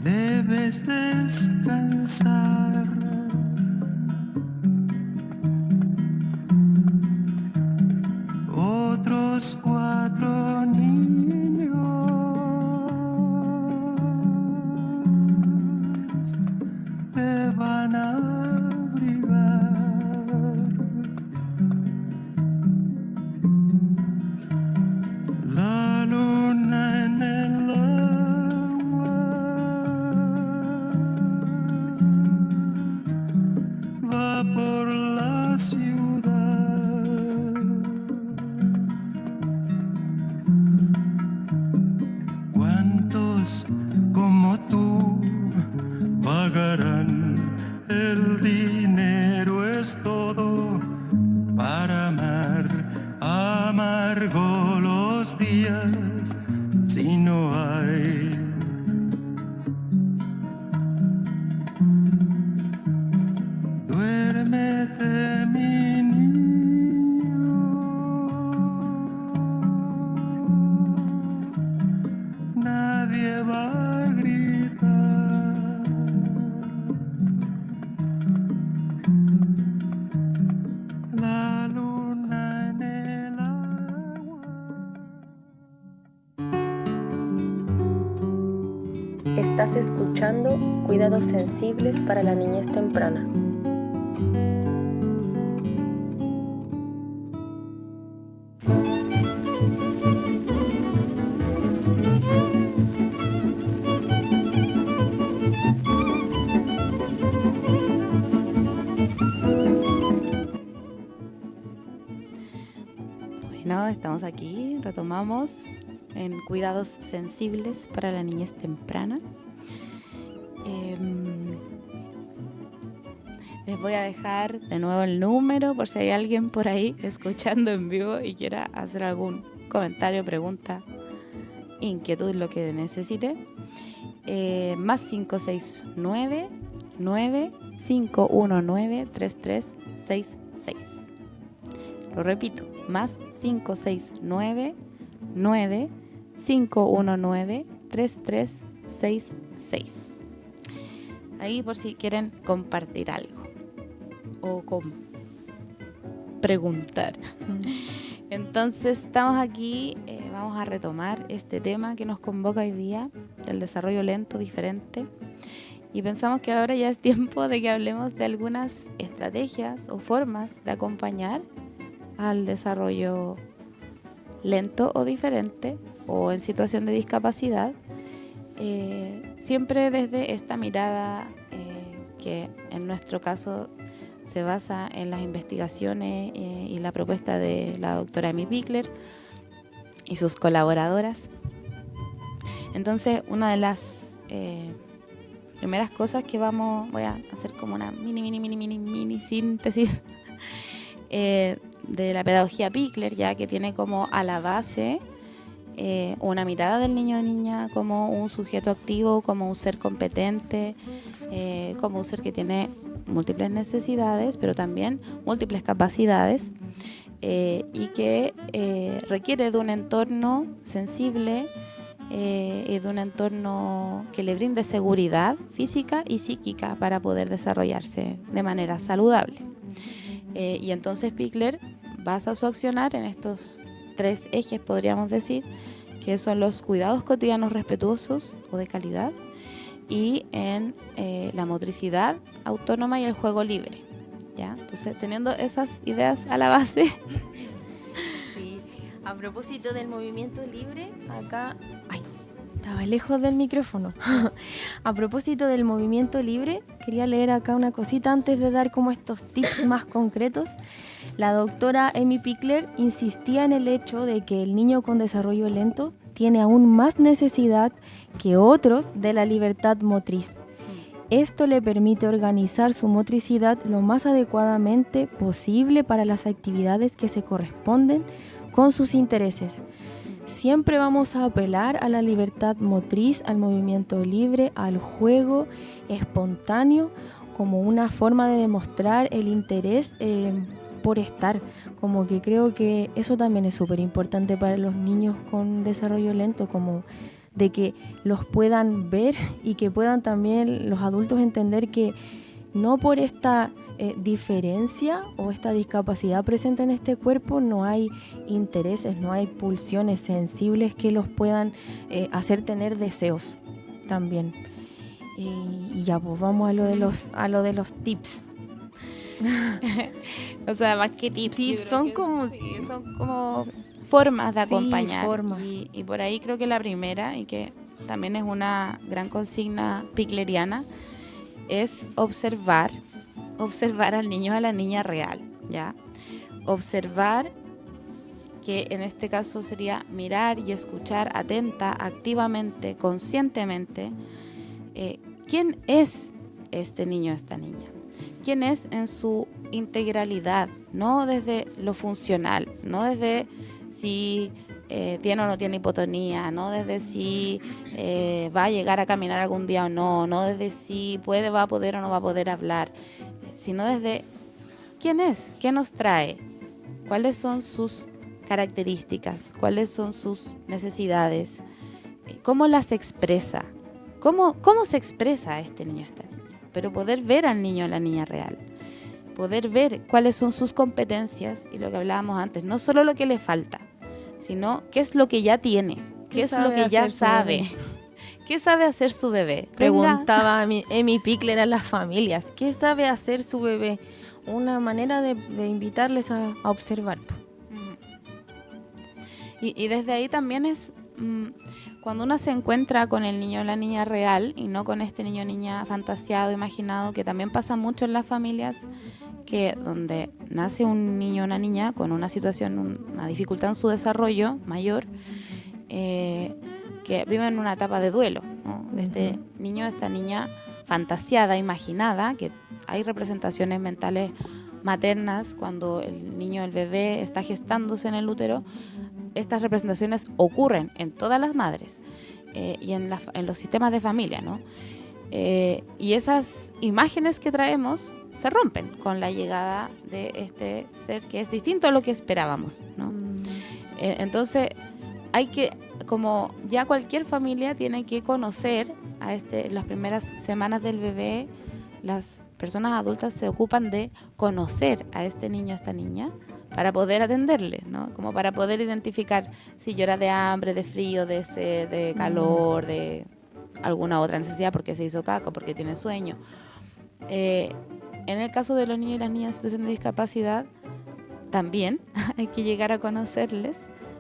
S5: Debes descansar. Otros 4 niños te van a abrigar. La luna en el agua va por la ciudad. ¿Cuántos como tú vagarán? El dinero es todo para amar. Amargo los días si no hay. Duérmete, mi niño. Nadie va a gritar. La luna en el agua.
S1: Estás escuchando Cuidados Sensibles para la Niñez Temprana.
S2: Bueno, estamos aquí, retomamos en Cuidados Sensibles para la Niñez Temprana. Les voy a dejar de nuevo el número por si hay alguien por ahí escuchando en vivo y quiera hacer algún comentario, pregunta, inquietud, lo que necesite. Más 569 9519 3366. Lo repito, más 569 519 3366. Ahí por si quieren compartir algo o preguntar. Entonces estamos aquí, vamos a retomar este tema que nos convoca hoy día, del desarrollo lento, diferente. Y pensamos que ahora ya es tiempo de que hablemos de algunas estrategias o formas de acompañar al desarrollo lento o diferente o en situación de discapacidad, siempre desde esta mirada que en nuestro caso se basa en las investigaciones y la propuesta de la doctora Amy Pickler y sus colaboradoras. Entonces, una de las primeras cosas que voy a hacer como una mini síntesis de la pedagogía Pickler, ya que tiene como a la base una mirada del niño o niña como un sujeto activo, como un ser competente, como un ser que tiene múltiples necesidades, pero también múltiples capacidades, y que requiere de un entorno sensible y de un entorno que le brinde seguridad física y psíquica para poder desarrollarse de manera saludable. Y entonces Pickler basa su accionar en estos 3 ejes, podríamos decir, que son los cuidados cotidianos respetuosos o de calidad, y en la motricidad autónoma y el juego libre, ¿ya? Entonces, teniendo esas ideas a la base.
S3: Sí. A propósito del movimiento libre, acá... Ay, estaba lejos del micrófono. A propósito del movimiento libre, quería leer acá una cosita antes de dar como estos tips más concretos. La doctora Amy Pickler insistía en el hecho de que el niño con desarrollo lento tiene aún más necesidad que otros de la libertad motriz. Esto le permite organizar su motricidad lo más adecuadamente posible para las actividades que se corresponden con sus intereses. Siempre vamos a apelar a la libertad motriz, al movimiento libre, al juego espontáneo, como una forma de demostrar el interés por estar. Como que creo que eso también es súper importante para los niños con desarrollo lento, como de que los puedan ver y que puedan también los adultos entender que no por esta diferencia o esta discapacidad presente en este cuerpo no hay intereses, no hay pulsiones sensibles que los puedan hacer tener deseos también. Y ya, pues vamos a lo de los tips.
S2: O sea, más que tips
S3: son como...
S2: son como formas de acompañar.
S3: Sí, formas.
S2: Y por ahí creo que la primera, y que también es una gran consigna pickleriana, es observar al niño o a la niña real, ¿ya? Observar, que en este caso sería mirar y escuchar atenta, activamente, conscientemente, quién es este niño o esta niña. Quién es en su integralidad, no desde lo funcional, no desde si tiene o no tiene hipotonía, no desde si va a llegar a caminar algún día o no, no desde si va a poder o no va a poder hablar, sino desde quién es, qué nos trae, cuáles son sus características, cuáles son sus necesidades, cómo las expresa, cómo se expresa este niño o esta niña, pero poder ver al niño o la niña real, poder ver cuáles son sus competencias y lo que hablábamos antes, no solo lo que le falta, sino qué es lo que ya tiene, qué es lo que ya sabe. ¿Qué sabe hacer su bebé?
S3: Preguntaba Amy Pickler a las familias, ¿qué sabe hacer su bebé? Una manera de invitarles a observar.
S2: Y desde ahí también es cuando uno se encuentra con el niño o la niña real y no con este niño o niña fantasiado, imaginado, que también pasa mucho en las familias, que donde nace un niño o una niña con una situación, una dificultad en su desarrollo mayor, que viven en una etapa de duelo, ¿no? De este niño, esta niña fantasiada, imaginada, que hay representaciones mentales maternas cuando el niño, el bebé está gestándose en el útero. Estas representaciones ocurren en todas las madres y en los sistemas de familia, ¿no? Y esas imágenes que traemos se rompen con la llegada de este ser que es distinto a lo que esperábamos, ¿no? Entonces hay que, como ya cualquier familia tiene que conocer a las primeras semanas del bebé, las personas adultas se ocupan de conocer a este niño, a esta niña, para poder atenderle, ¿no? Como para poder identificar si llora de hambre, de frío, de sed, de calor, de alguna otra necesidad, porque se hizo caca, porque tiene sueño. En el caso de los niños y las niñas en situación de discapacidad, también hay que llegar a conocerles,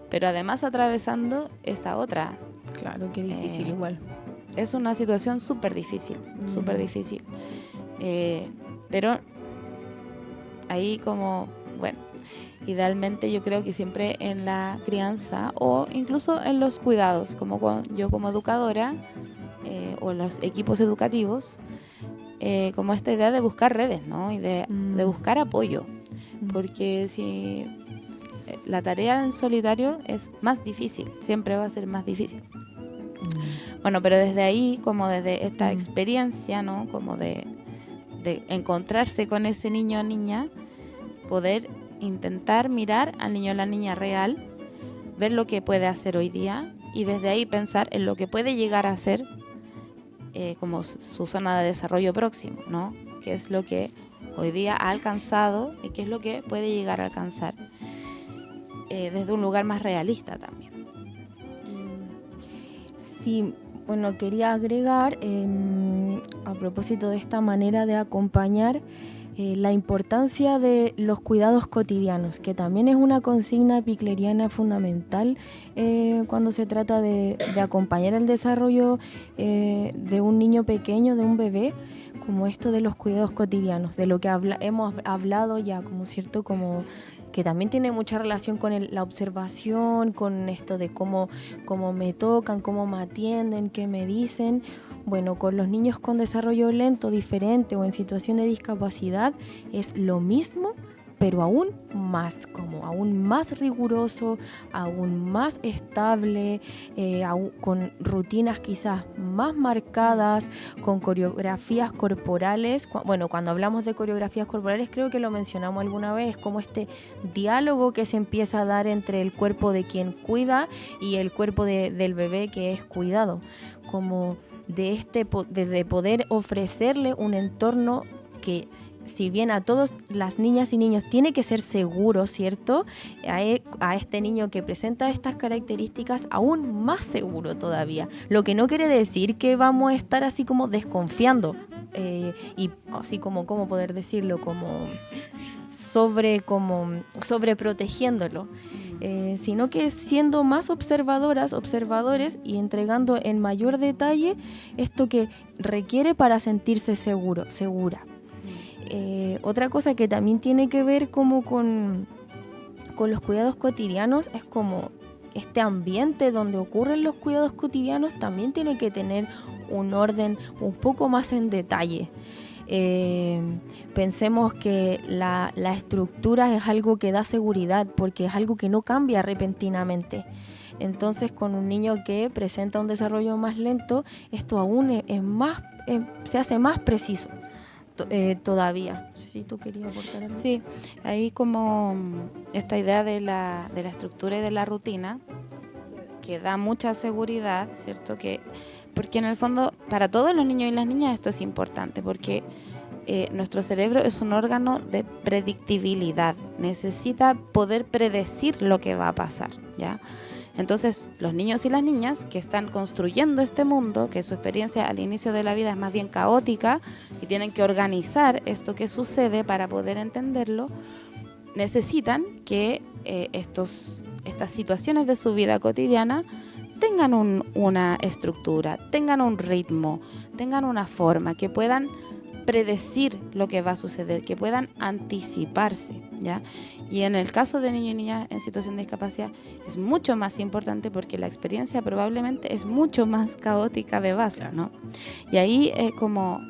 S2: pero además atravesando esta otra.
S3: Claro, qué difícil igual.
S2: Es una situación súper difícil, súper difícil. Pero ahí como, bueno, idealmente yo creo que siempre en la crianza o incluso en los cuidados, como yo como educadora o los equipos educativos, como esta idea de buscar redes, ¿no? Y de buscar apoyo, porque si la tarea en solitario es más difícil, siempre va a ser más difícil. Bueno, pero desde ahí, como desde esta experiencia, ¿no? Como de encontrarse con ese niño o niña, poder intentar mirar al niño o la niña real, ver lo que puede hacer hoy día y desde ahí pensar en lo que puede llegar a ser como su zona de desarrollo próximo, ¿no? Qué es lo que hoy día ha alcanzado y qué es lo que puede llegar a alcanzar desde un lugar más realista también.
S3: Sí, bueno, quería agregar a propósito de esta manera de acompañar la importancia de los cuidados cotidianos, que también es una consigna picleriana fundamental cuando se trata de acompañar el desarrollo de un niño pequeño, de un bebé, como esto de los cuidados cotidianos, de lo que hemos hablado ya, como cierto, como que también tiene mucha relación con la observación, con esto de cómo me tocan, cómo me atienden, qué me dicen. Bueno, con los niños con desarrollo lento, diferente o en situación de discapacidad es lo mismo, pero aún más riguroso, aún más estable, con rutinas quizás más marcadas, con coreografías corporales. Cuando hablamos de coreografías corporales creo que lo mencionamos alguna vez, como este diálogo que se empieza a dar entre el cuerpo de quien cuida y el cuerpo del bebé que es cuidado, como de poder ofrecerle un entorno que, si bien a todas las niñas y niños tiene que ser seguro, ¿cierto? A este niño que presenta estas características aún más seguro todavía. Lo que no quiere decir que vamos a estar así como desconfiando y así como, ¿cómo poder decirlo? Como sobreprotegiéndolo. Sino que siendo más observadores y entregando en mayor detalle esto que requiere para sentirse segura. Otra cosa que también tiene que ver como con los cuidados cotidianos es como este ambiente donde ocurren los cuidados cotidianos también tiene que tener un orden un poco más en detalle. Pensemos que la estructura es algo que da seguridad porque es algo que no cambia repentinamente. Entonces, con un niño que presenta un desarrollo más lento, esto aún se hace más preciso todavía. No sé si tú querías aportar algo.
S2: Sí, ahí como esta idea de la estructura y de la rutina que da mucha seguridad, ¿cierto? Porque en el fondo, para todos los niños y las niñas esto es importante, porque nuestro cerebro es un órgano de predictibilidad, necesita poder predecir lo que va a pasar, ¿ya? Entonces, los niños y las niñas que están construyendo este mundo, que su experiencia al inicio de la vida es más bien caótica y tienen que organizar esto que sucede para poder entenderlo, necesitan que estas situaciones de su vida cotidiana tengan una estructura, tengan un ritmo, tengan una forma, que puedan predecir lo que va a suceder, que puedan anticiparse, ¿ya? Y en el caso de niños y niñas en situación de discapacidad es mucho más importante porque la experiencia probablemente es mucho más caótica de base, ¿no? Y ahí es como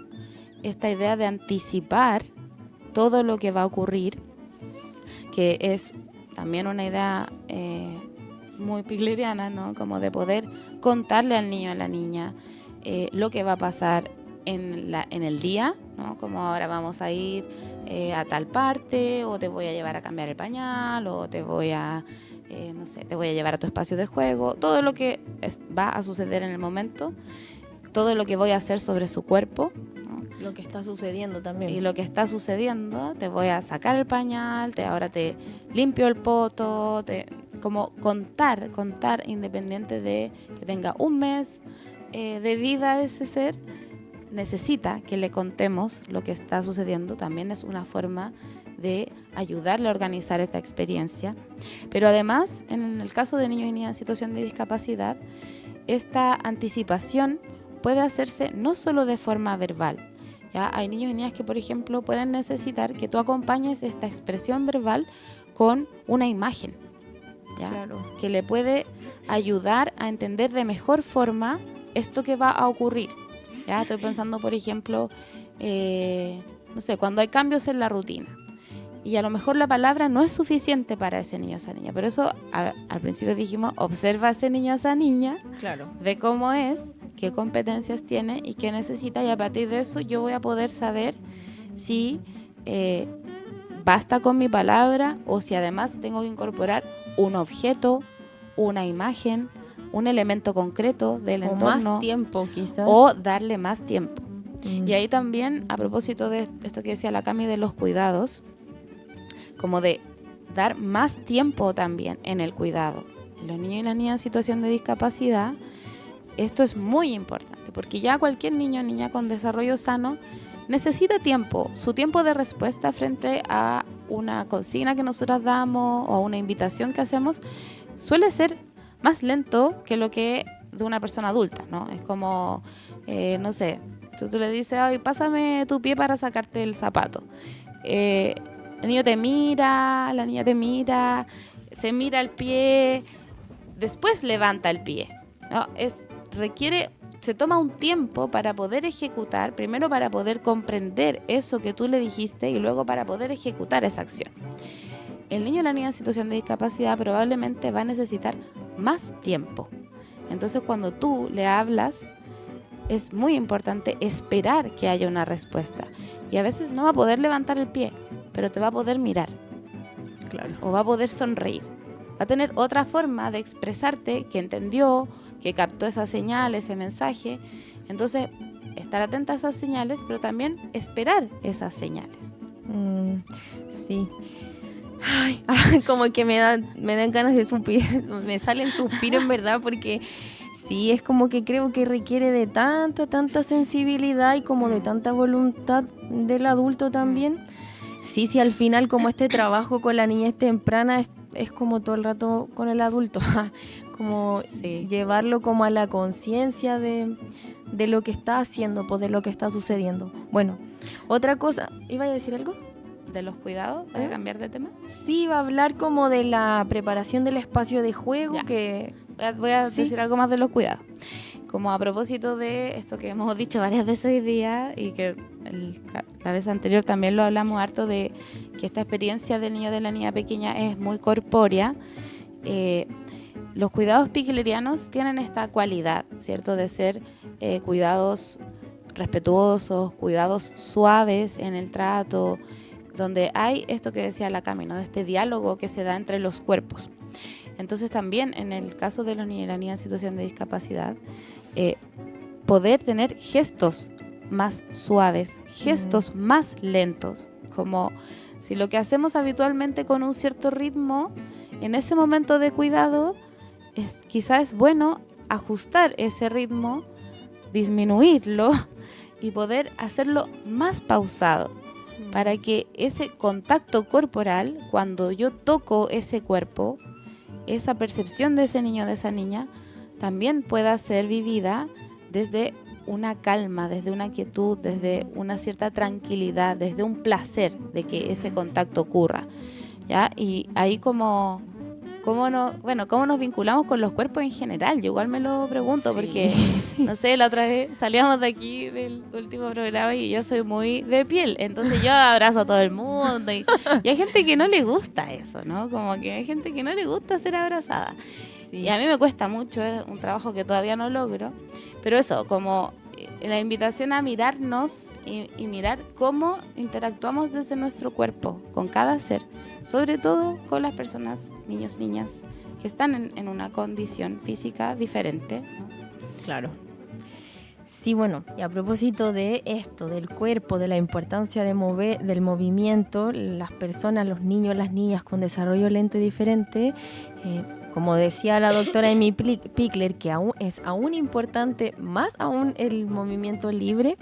S2: esta idea de anticipar todo lo que va a ocurrir, que es también una idea muy pigleriana, ¿no? Como de poder contarle al niño o a la niña lo que va a pasar en el día, ¿no? Como ahora vamos a ir a tal parte, o te voy a llevar a cambiar el pañal, o te voy a, no sé, te voy a llevar a tu espacio de juego. Todo lo que va a suceder en el momento, todo lo que voy a hacer sobre su cuerpo, ¿no?
S3: Lo que está sucediendo también.
S2: Y lo que está sucediendo, te voy a sacar el pañal, ahora te limpio el poto, como contar independiente de que tenga un mes de vida ese ser, necesita que le contemos lo que está sucediendo. También es una forma de ayudarle a organizar esta experiencia. Pero además, en el caso de niños y niñas en situación de discapacidad, esta anticipación puede hacerse no solo de forma verbal. ¿Ya? Hay niños y niñas que, por ejemplo, pueden necesitar que tú acompañes esta expresión verbal con una imagen, ¿ya?
S3: Claro.
S2: Que le puede ayudar a entender de mejor forma esto que va a ocurrir. ¿Ya? Estoy pensando, por ejemplo, no sé, cuando hay cambios en la rutina. Y a lo mejor la palabra no es suficiente para ese niño o esa niña. Pero eso, al principio dijimos, observa a ese niño o esa niña,
S3: Claro.
S2: ve cómo es, qué competencias tiene y qué necesita. Y a partir de eso yo voy a poder saber si basta con mi palabra o si además tengo que incorporar un objeto, una imagen, un elemento concreto del
S3: O
S2: entorno.
S3: más tiempo, quizás.
S2: O darle más tiempo.
S3: Mm.
S2: Y ahí también, a propósito de esto que decía la Cami de los cuidados, como de dar más tiempo también en el cuidado. En los niños y las niñas en situación de discapacidad, esto es muy importante, porque ya cualquier niño o niña con desarrollo sano necesita tiempo, su tiempo de respuesta frente a una consigna que nosotros damos o a una invitación que hacemos, suele ser más lento que lo que de una persona adulta, ¿no? Es como, no sé, tú le dices, ay, pásame tu pie para sacarte el zapato. El niño te mira, la niña te mira, se mira el pie, después levanta el pie, ¿no? Se toma un tiempo para poder ejecutar, primero para poder comprender eso que tú le dijiste y luego para poder ejecutar esa acción. El niño o la niña en situación de discapacidad probablemente va a necesitar más tiempo. Entonces, cuando tú le hablas, es muy importante esperar que haya una respuesta. Y a veces no va a poder levantar el pie, pero te va a poder mirar.
S3: Claro.
S2: O va a poder sonreír. Va a tener otra forma de expresarte que entendió, que captó esa señal, ese mensaje. Entonces, estar atenta a esas señales, pero también esperar esas señales.
S3: Sí. Ay, como que me dan ganas de suspirar, me salen suspiros en verdad, porque sí, es como que creo que requiere de tanta sensibilidad y como de tanta voluntad del adulto también. Sí, al final como este trabajo con la niñez temprana es como todo el rato con el adulto, como llevarlo como a la conciencia de lo que está haciendo, pues de lo que está sucediendo. Bueno, otra cosa, ¿iba a decir algo?
S2: ¿De los cuidados? ¿Voy a cambiar de tema?
S3: Sí, va a hablar como de la preparación del espacio de juego.
S2: Ya.
S3: Que
S2: Voy a decir algo más de los cuidados. Como a propósito de esto que hemos dicho varias veces hoy día y que la vez anterior también lo hablamos harto, de que esta experiencia del niño o de la niña pequeña es muy corpórea. Los cuidados piglerianos tienen esta cualidad, ¿cierto? De ser cuidados respetuosos, cuidados suaves en el trato, donde hay esto que decía la Cami, ¿no? De este diálogo que se da entre los cuerpos. Entonces también en el caso de los niños y la niña en situación de discapacidad, poder tener gestos más suaves, gestos más lentos, como si lo que hacemos habitualmente con un cierto ritmo, en ese momento de cuidado, quizás es bueno ajustar ese ritmo, disminuirlo y poder hacerlo más pausado, para que ese contacto corporal, cuando yo toco ese cuerpo, esa percepción de ese niño o de esa niña, también pueda ser vivida desde una calma, desde una quietud, desde una cierta tranquilidad, desde un placer de que ese contacto ocurra, ¿ya? Y ahí ¿cómo nos vinculamos con los cuerpos en general? Yo igual me lo pregunto, porque, no sé, la otra vez salíamos de aquí del último programa y yo soy muy de piel, entonces yo abrazo a todo el mundo y hay gente que no le gusta eso, ¿no? Como que hay gente que no le gusta ser abrazada. Sí. Y a mí me cuesta mucho, es un trabajo que todavía no logro, pero eso, como la invitación a mirarnos y mirar cómo interactuamos desde nuestro cuerpo, con cada ser, sobre todo con las personas, niños, niñas, que están en una condición física diferente, ¿no?
S3: Claro. Sí, bueno, y a propósito de esto, del cuerpo, de la importancia de del movimiento, las personas, los niños, las niñas con desarrollo lento y diferente, como decía la doctora Amy Pickler, que es aún importante, más aún el movimiento libre,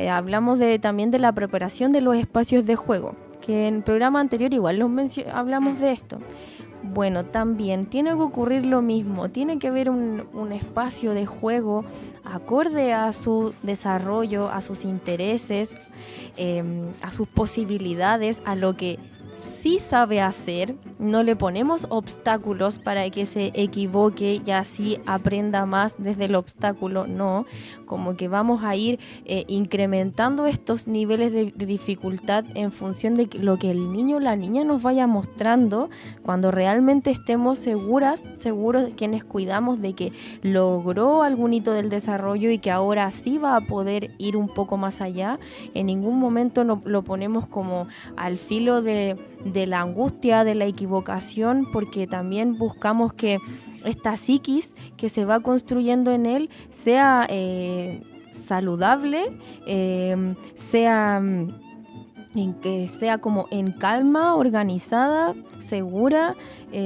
S3: hablamos también de la preparación de los espacios de juego, que en el programa anterior igual hablamos de esto. Bueno, también tiene que ocurrir lo mismo, tiene que haber un espacio de juego acorde a su desarrollo, a sus intereses, a sus posibilidades, a lo que sí sabe hacer. No le ponemos obstáculos para que se equivoque y así aprenda más desde el obstáculo, no, como que vamos a ir incrementando estos niveles de dificultad en función de lo que el niño o la niña nos vaya mostrando, cuando realmente estemos seguros de quienes cuidamos de que logró algún hito del desarrollo y que ahora sí va a poder ir un poco más allá. En ningún momento lo ponemos como al filo de la angustia, de la equivocación, porque también buscamos que esta psiquis que se va construyendo en él sea saludable, que sea como en calma, organizada, segura.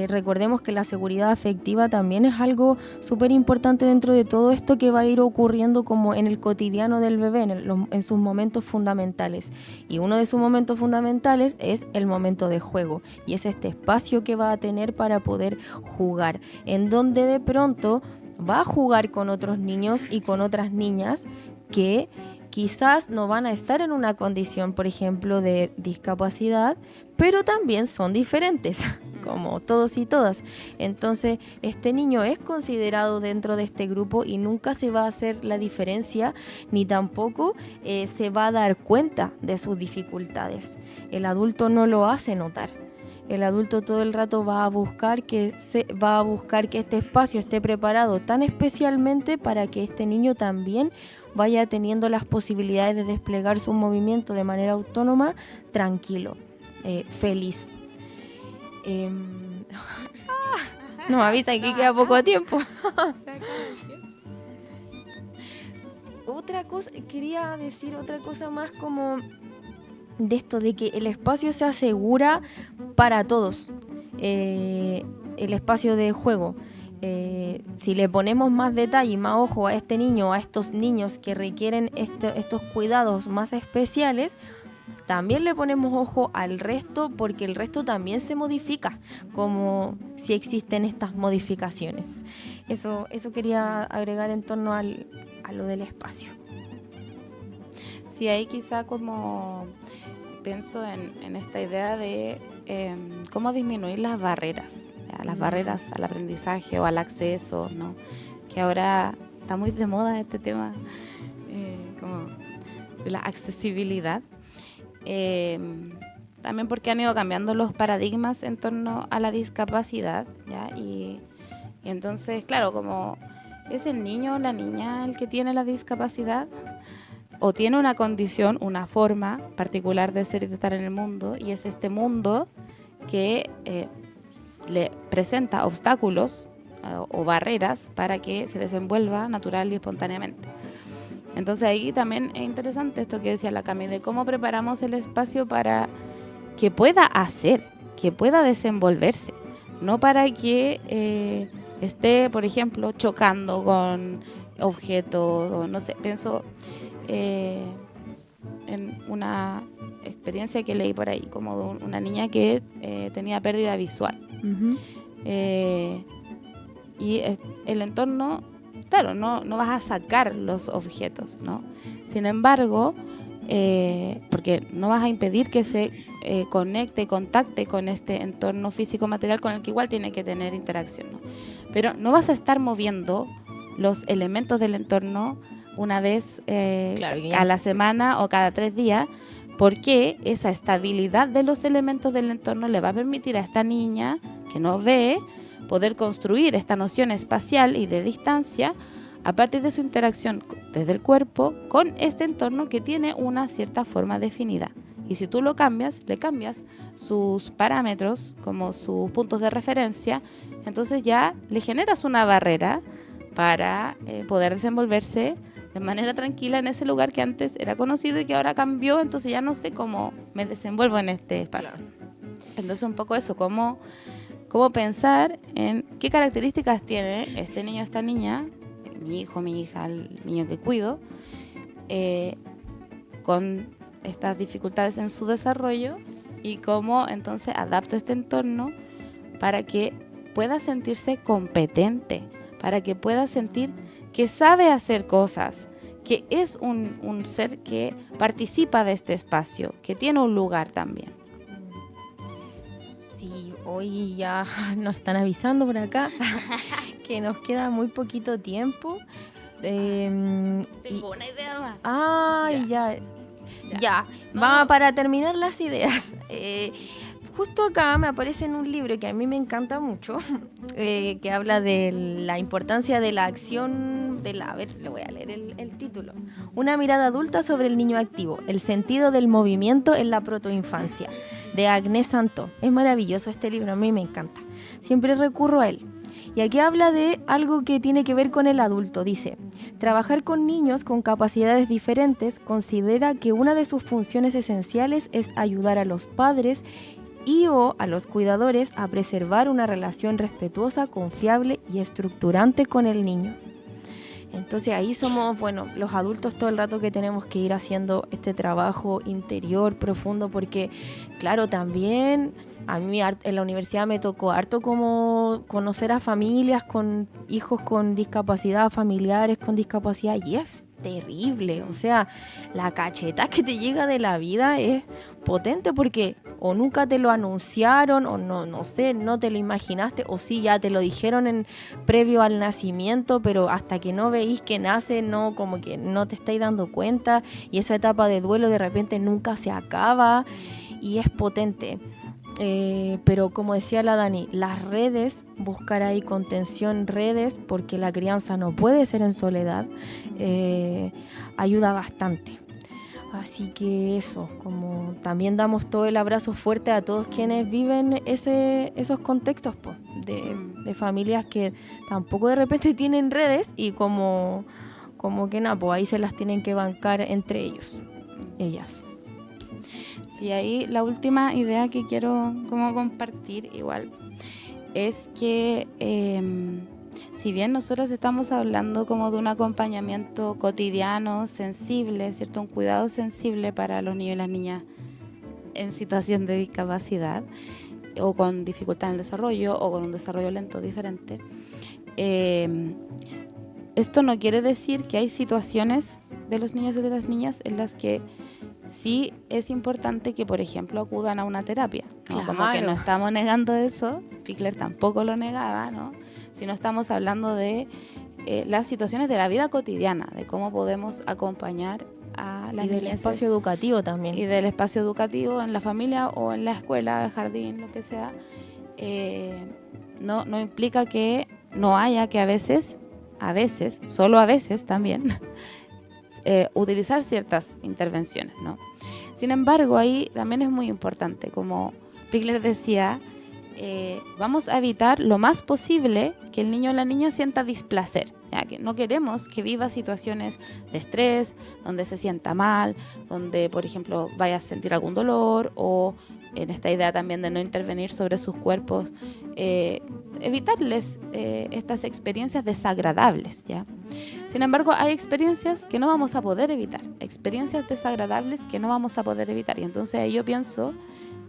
S3: Recordemos que la seguridad afectiva también es algo súper importante dentro de todo esto que va a ir ocurriendo como en el cotidiano del bebé, en sus momentos fundamentales. Y uno de sus momentos fundamentales es el momento de juego, y es este espacio que va a tener para poder jugar, en donde de pronto va a jugar con otros niños y con otras niñas que quizás no van a estar en una condición, por ejemplo, de discapacidad, pero también son diferentes, como todos y todas. Entonces, este niño es considerado dentro de este grupo y nunca se va a hacer la diferencia, ni tampoco se va a dar cuenta de sus dificultades. El adulto no lo hace notar. El adulto todo el rato va a buscar que este espacio esté preparado tan especialmente para que este niño también vaya teniendo las posibilidades de desplegar su movimiento de manera autónoma, tranquilo, feliz. Nos avisa que queda poco tiempo. Quería decir otra cosa más como de esto de que el espacio se asegura para todos, el espacio de juego. Si le ponemos más detalle y más ojo a este niño, a estos niños que requieren estos cuidados más especiales, también le ponemos ojo al resto, porque el resto también se modifica, como si existen estas modificaciones. Eso quería agregar en torno a lo del espacio.
S2: Sí, ahí quizá como pienso en esta idea de cómo disminuir las barreras. Las barreras al aprendizaje o al acceso, ¿no? Que ahora está muy de moda este tema como de la accesibilidad. También porque han ido cambiando los paradigmas en torno a la discapacidad, ¿ya? Y entonces, claro, como es el niño o la niña el que tiene la discapacidad o tiene una condición, una forma particular de ser y de estar en el mundo, y es este mundo que le presenta obstáculos o barreras para que se desenvuelva natural y espontáneamente. Entonces ahí también es interesante esto que decía la Cami, de cómo preparamos el espacio para que pueda hacer, que pueda desenvolverse, no para que esté, por ejemplo, chocando con objetos, o no sé, pienso en una experiencia que leí por ahí, como de una niña que tenía pérdida visual. Uh-huh. Y el entorno, claro, no vas a sacar los objetos, ¿no? Sin embargo, porque no vas a impedir que se conecte, contacte con este entorno físico material con el que igual tiene que tener interacción, ¿no? Pero no vas a estar moviendo los elementos del entorno una vez a la semana o cada 3 días, porque esa estabilidad de los elementos del entorno le va a permitir a esta niña que no ve poder construir esta noción espacial y de distancia a partir de su interacción desde el cuerpo con este entorno que tiene una cierta forma definida. Y si tú lo cambias, le cambias sus parámetros, como sus puntos de referencia, entonces ya le generas una barrera para poder desenvolverse de manera tranquila en ese lugar que antes era conocido y que ahora cambió, entonces ya no sé cómo me desenvuelvo en este espacio. Claro. Entonces un poco eso, cómo pensar en qué características tiene este niño, esta niña, mi hijo, mi hija, el niño que cuido, con estas dificultades en su desarrollo y cómo entonces adapto este entorno para que pueda sentirse competente, para que pueda sentir que sabe hacer cosas, que es un ser que participa de este espacio, que tiene un lugar también.
S3: Sí, hoy ya nos están avisando por acá que nos queda muy poquito tiempo.
S2: Tengo una idea más.
S3: Ay, ya. Va para terminar las ideas. Justo acá me aparece en un libro que a mí me encanta mucho, que habla de la importancia de la acción, a ver, le voy a leer el título. Una mirada adulta sobre el niño activo, el sentido del movimiento en la protoinfancia, de Agnès Santó. Es maravilloso este libro, a mí me encanta. Siempre recurro a él. Y aquí habla de algo que tiene que ver con el adulto. Dice, trabajar con niños con capacidades diferentes considera que una de sus funciones esenciales es ayudar a los padres y o a los cuidadores a preservar una relación respetuosa, confiable y estructurante con el niño. Entonces ahí somos, los adultos todo el rato que tenemos que ir haciendo este trabajo interior profundo, porque claro, también a mí en la universidad me tocó harto como conocer a familias con hijos con discapacidad, familiares con discapacidad, y es terrible. O sea, la cacheta que te llega de la vida es potente porque o nunca te lo anunciaron o no sé, no te lo imaginaste, o sí ya te lo dijeron previo al nacimiento, pero hasta que no veís que nace, no, como que no te estáis dando cuenta, y esa etapa de duelo de repente nunca se acaba y es potente. Pero como decía la Dani, las redes, buscar ahí contención, redes, porque la crianza no puede ser en soledad, ayuda bastante. Así que eso, como también damos todo el abrazo fuerte a todos quienes viven esos contextos de familias que tampoco de repente tienen redes y como que nada, pues ahí se las tienen que bancar entre ellas.
S2: Sí, ahí la última idea que quiero como compartir igual es que si bien nosotros estamos hablando como de un acompañamiento cotidiano, sensible, ¿cierto? Un cuidado sensible para los niños y las niñas en situación de discapacidad o con dificultad en el desarrollo o con un desarrollo lento diferente, esto no quiere decir que hay situaciones de los niños y de las niñas en las que sí es importante que, por ejemplo, acudan a una terapia, ¿no? Claro. Como que no estamos negando eso, Pickler tampoco lo negaba, ¿no? Sino estamos hablando de las situaciones de la vida cotidiana, de cómo podemos acompañar a las niñas. Y del
S3: espacio educativo también.
S2: Y del espacio educativo en la familia o en la escuela, el jardín, lo que sea. No implica que no haya que a veces, solo a veces también, utilizar ciertas intervenciones, ¿no? Sin embargo, ahí también es muy importante, como Pickler decía, vamos a evitar lo más posible que el niño o la niña sienta displacer, ya que no queremos que viva situaciones de estrés, donde se sienta mal, donde, por ejemplo, vaya a sentir algún dolor, o en esta idea también de no intervenir sobre sus cuerpos, evitarles estas experiencias desagradables, ¿ya? Sin embargo, hay experiencias que no vamos a poder evitar, experiencias desagradables que no vamos a poder evitar, y entonces yo pienso,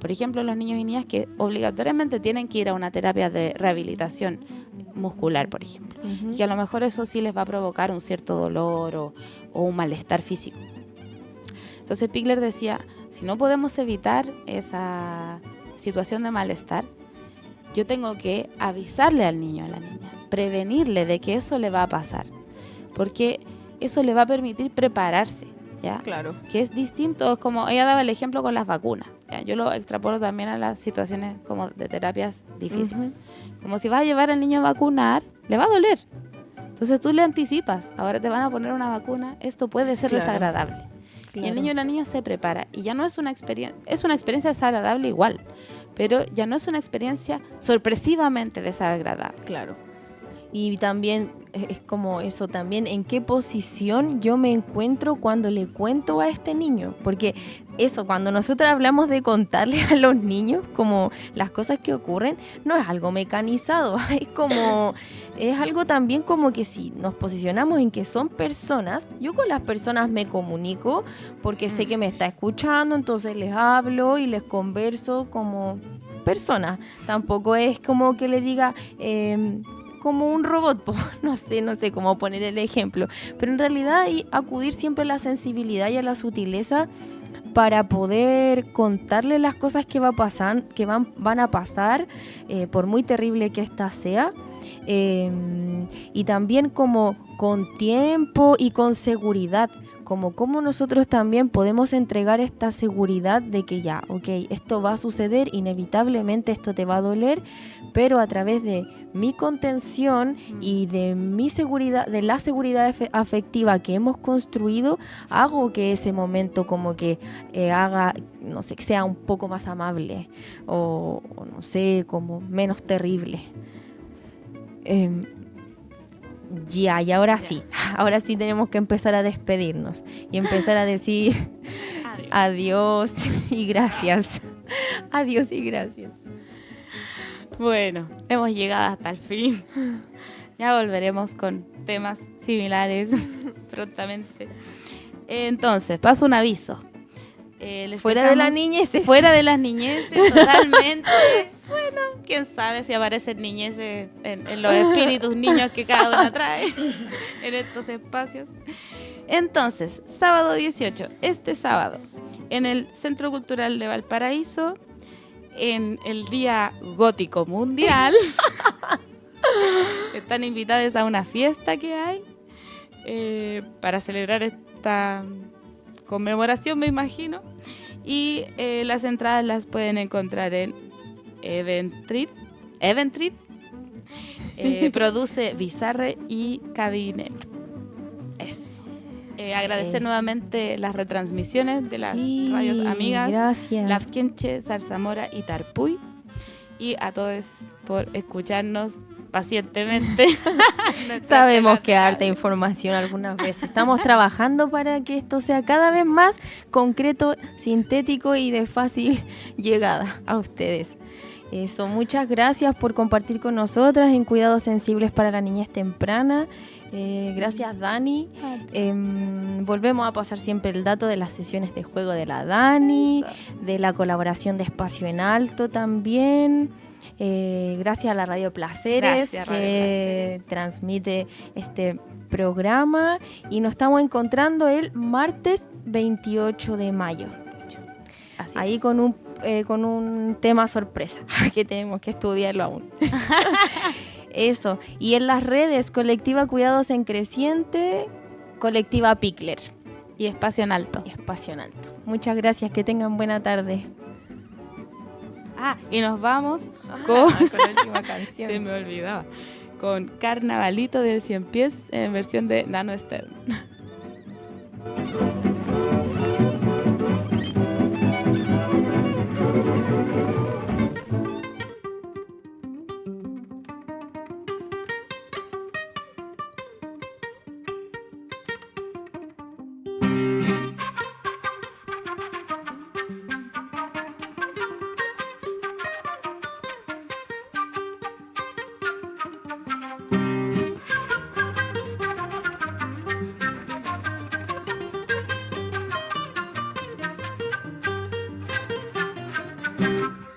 S2: por ejemplo, los niños y niñas que obligatoriamente tienen que ir a una terapia de rehabilitación muscular, por ejemplo, y que a lo mejor eso sí les va a provocar un cierto dolor o un malestar físico. Entonces Pickler decía, si no podemos evitar esa situación de malestar, yo tengo que avisarle al niño o a la niña, prevenirle de que eso le va a pasar, porque eso le va a permitir prepararse, ¿ya? Claro. Que es distinto, es como ella daba el ejemplo con las vacunas, ¿ya? Yo lo extrapolo también a las situaciones como de terapias difíciles. Como si vas a llevar al niño a vacunar, le va a doler. Entonces tú le anticipas, ahora te van a poner una vacuna, esto puede ser
S3: Claro.
S2: desagradable. Y el niño o la niña se prepara y ya no es una experiencia, es una experiencia desagradable igual, pero ya no es una experiencia sorpresivamente desagradable.
S3: Claro. Y también es como eso también, en qué posición yo me encuentro cuando le cuento a este niño. Porque eso, cuando nosotros hablamos de contarle a los niños como las cosas que ocurren, no es algo mecanizado. Es algo también como que si nos posicionamos en que son personas, yo con las personas me comunico porque sé que me está escuchando, entonces les hablo y les converso como personas. Tampoco es como que le diga... como un robot, no sé cómo poner el ejemplo, pero en realidad acudir siempre a la sensibilidad y a la sutileza para poder contarle las cosas que van a pasar, por muy terrible que ésta sea, y también como con tiempo y con seguridad, como nosotros también podemos entregar esta seguridad de que ya, ok, esto va a suceder, inevitablemente esto te va a doler, pero a través de mi contención y de mi seguridad, de la seguridad afectiva que hemos construido, hago que ese momento como que haga, no sé, que sea un poco más amable o no sé, como menos terrible. Y ahora sí tenemos que empezar a despedirnos y empezar a decir adiós y gracias. Adiós y gracias.
S2: Bueno, hemos llegado hasta el fin. Ya volveremos con temas similares prontamente. Entonces, paso un aviso.
S3: Fuera de las niñeces.
S2: Fuera de las niñeces, totalmente. Bueno, quién sabe si aparecen niñeces en los espíritus niños que cada uno trae en estos espacios. Entonces, sábado 18, este sábado, en el Centro Cultural de Valparaíso, en el Día Gótico Mundial, están invitados a una fiesta que hay para celebrar esta conmemoración, me imagino, y las entradas las pueden encontrar en Eventrit, produce Bizarre y Cabinet. Eso. Agradecer nuevamente las retransmisiones de las radios amigas,
S3: gracias.
S2: Lafkenche, Zarzamora y Tarpuy, y a todos por escucharnos pacientemente.
S3: Sabemos que harta información algunas veces. Estamos trabajando para que esto sea cada vez más concreto, sintético y de fácil llegada a ustedes. Eso, muchas gracias por compartir con nosotras en Cuidados Sensibles para la Niñez Temprana. Gracias, Dani. Volvemos a pasar siempre el dato de las sesiones de juego de la Dani, de la colaboración de Espacio en Alto también. Gracias a la Radio Placeres, que transmite este programa, y nos estamos encontrando el martes 28 de mayo.
S2: Así
S3: ahí
S2: es.
S3: con un tema sorpresa que tenemos que estudiarlo aún. Eso. Y en las redes, Colectiva Cuidados en Creciente, Colectiva Pickler
S2: Y Espacio en Alto.
S3: y Espacio en Alto. Muchas gracias, que tengan buena tarde.
S2: Y nos vamos con
S3: con la última canción.
S2: se me olvidaba, con Carnavalito del Cien Pies en versión de Nano Stern.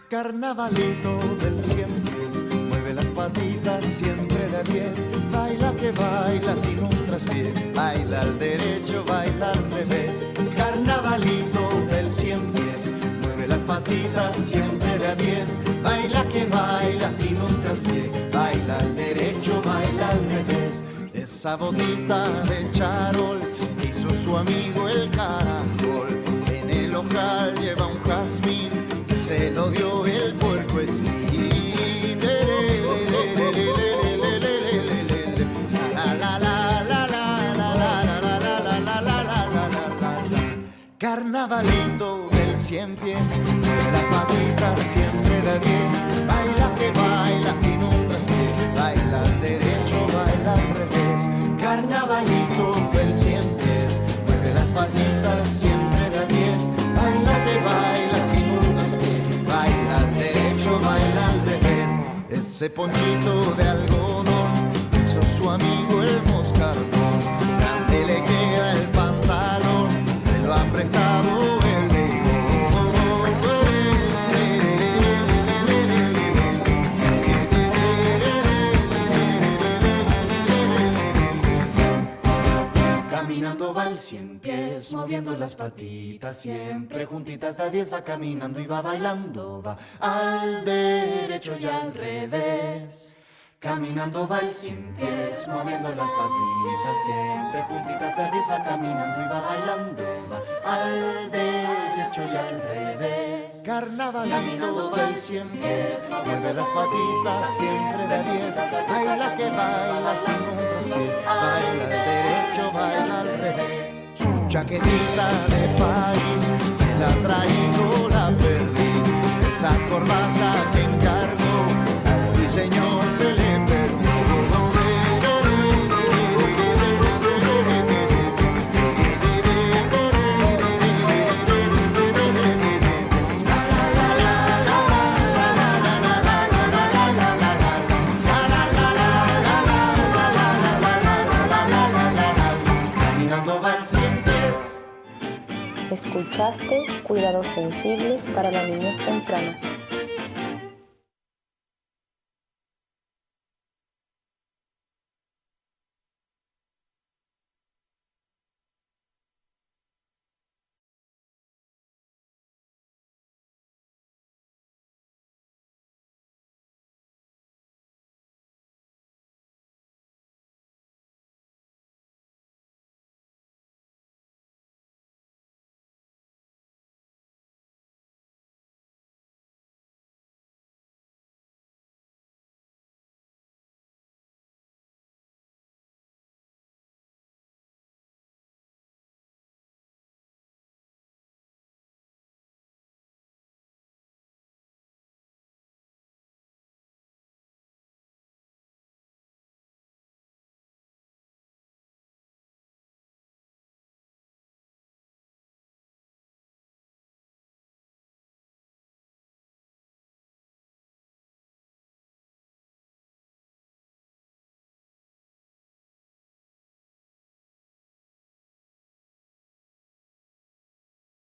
S5: Carnavalito del cien pies, mueve las patitas siempre de 10. Baila que baila sin un traspié, baila al derecho, baila al revés. Carnavalito del cien pies, mueve las patitas siempre de 10. Baila que baila sin un traspié, baila al derecho, baila al revés. Esa botita de charol hizo su amigo el caracol. En el ojal lleva un jazmín, se lo dio el puerco espín. La, la, la, Carnavalito del 100 pies, mueve las patitas siempre de 10. Baila que baila sin un traspié, baila al derecho, baila al revés. Carnavalito del 100 pies, mueve las patitas siempre de 10. Baila que baila sin un traspié, baila al derecho, baila al revés. Ese ponchito de algodón hizo su amigo el moscardón. Grande le queda el pantalón, se lo han prestado el león. Caminando va el 100 pies, moviendo las patitas siempre juntitas de 10. Va caminando y va bailando, va al derecho y al revés. Caminando va el 100 pies, moviendo las patitas siempre juntitas de 10. Va caminando y va bailando, va al derecho y al revés. Carnavalito va el 100 pies, mueve las patitas siempre de 10. Baila que baila sin un traspié, baila al derecho, baila al revés. Su chaquetita de París se la ha traído la perdiz. Esa corbata que encargó al ruiseñor se le perdió. Caminando va el 100 pies.
S1: Escuchaste Cuidados Sensibles para la Niñez Temprana.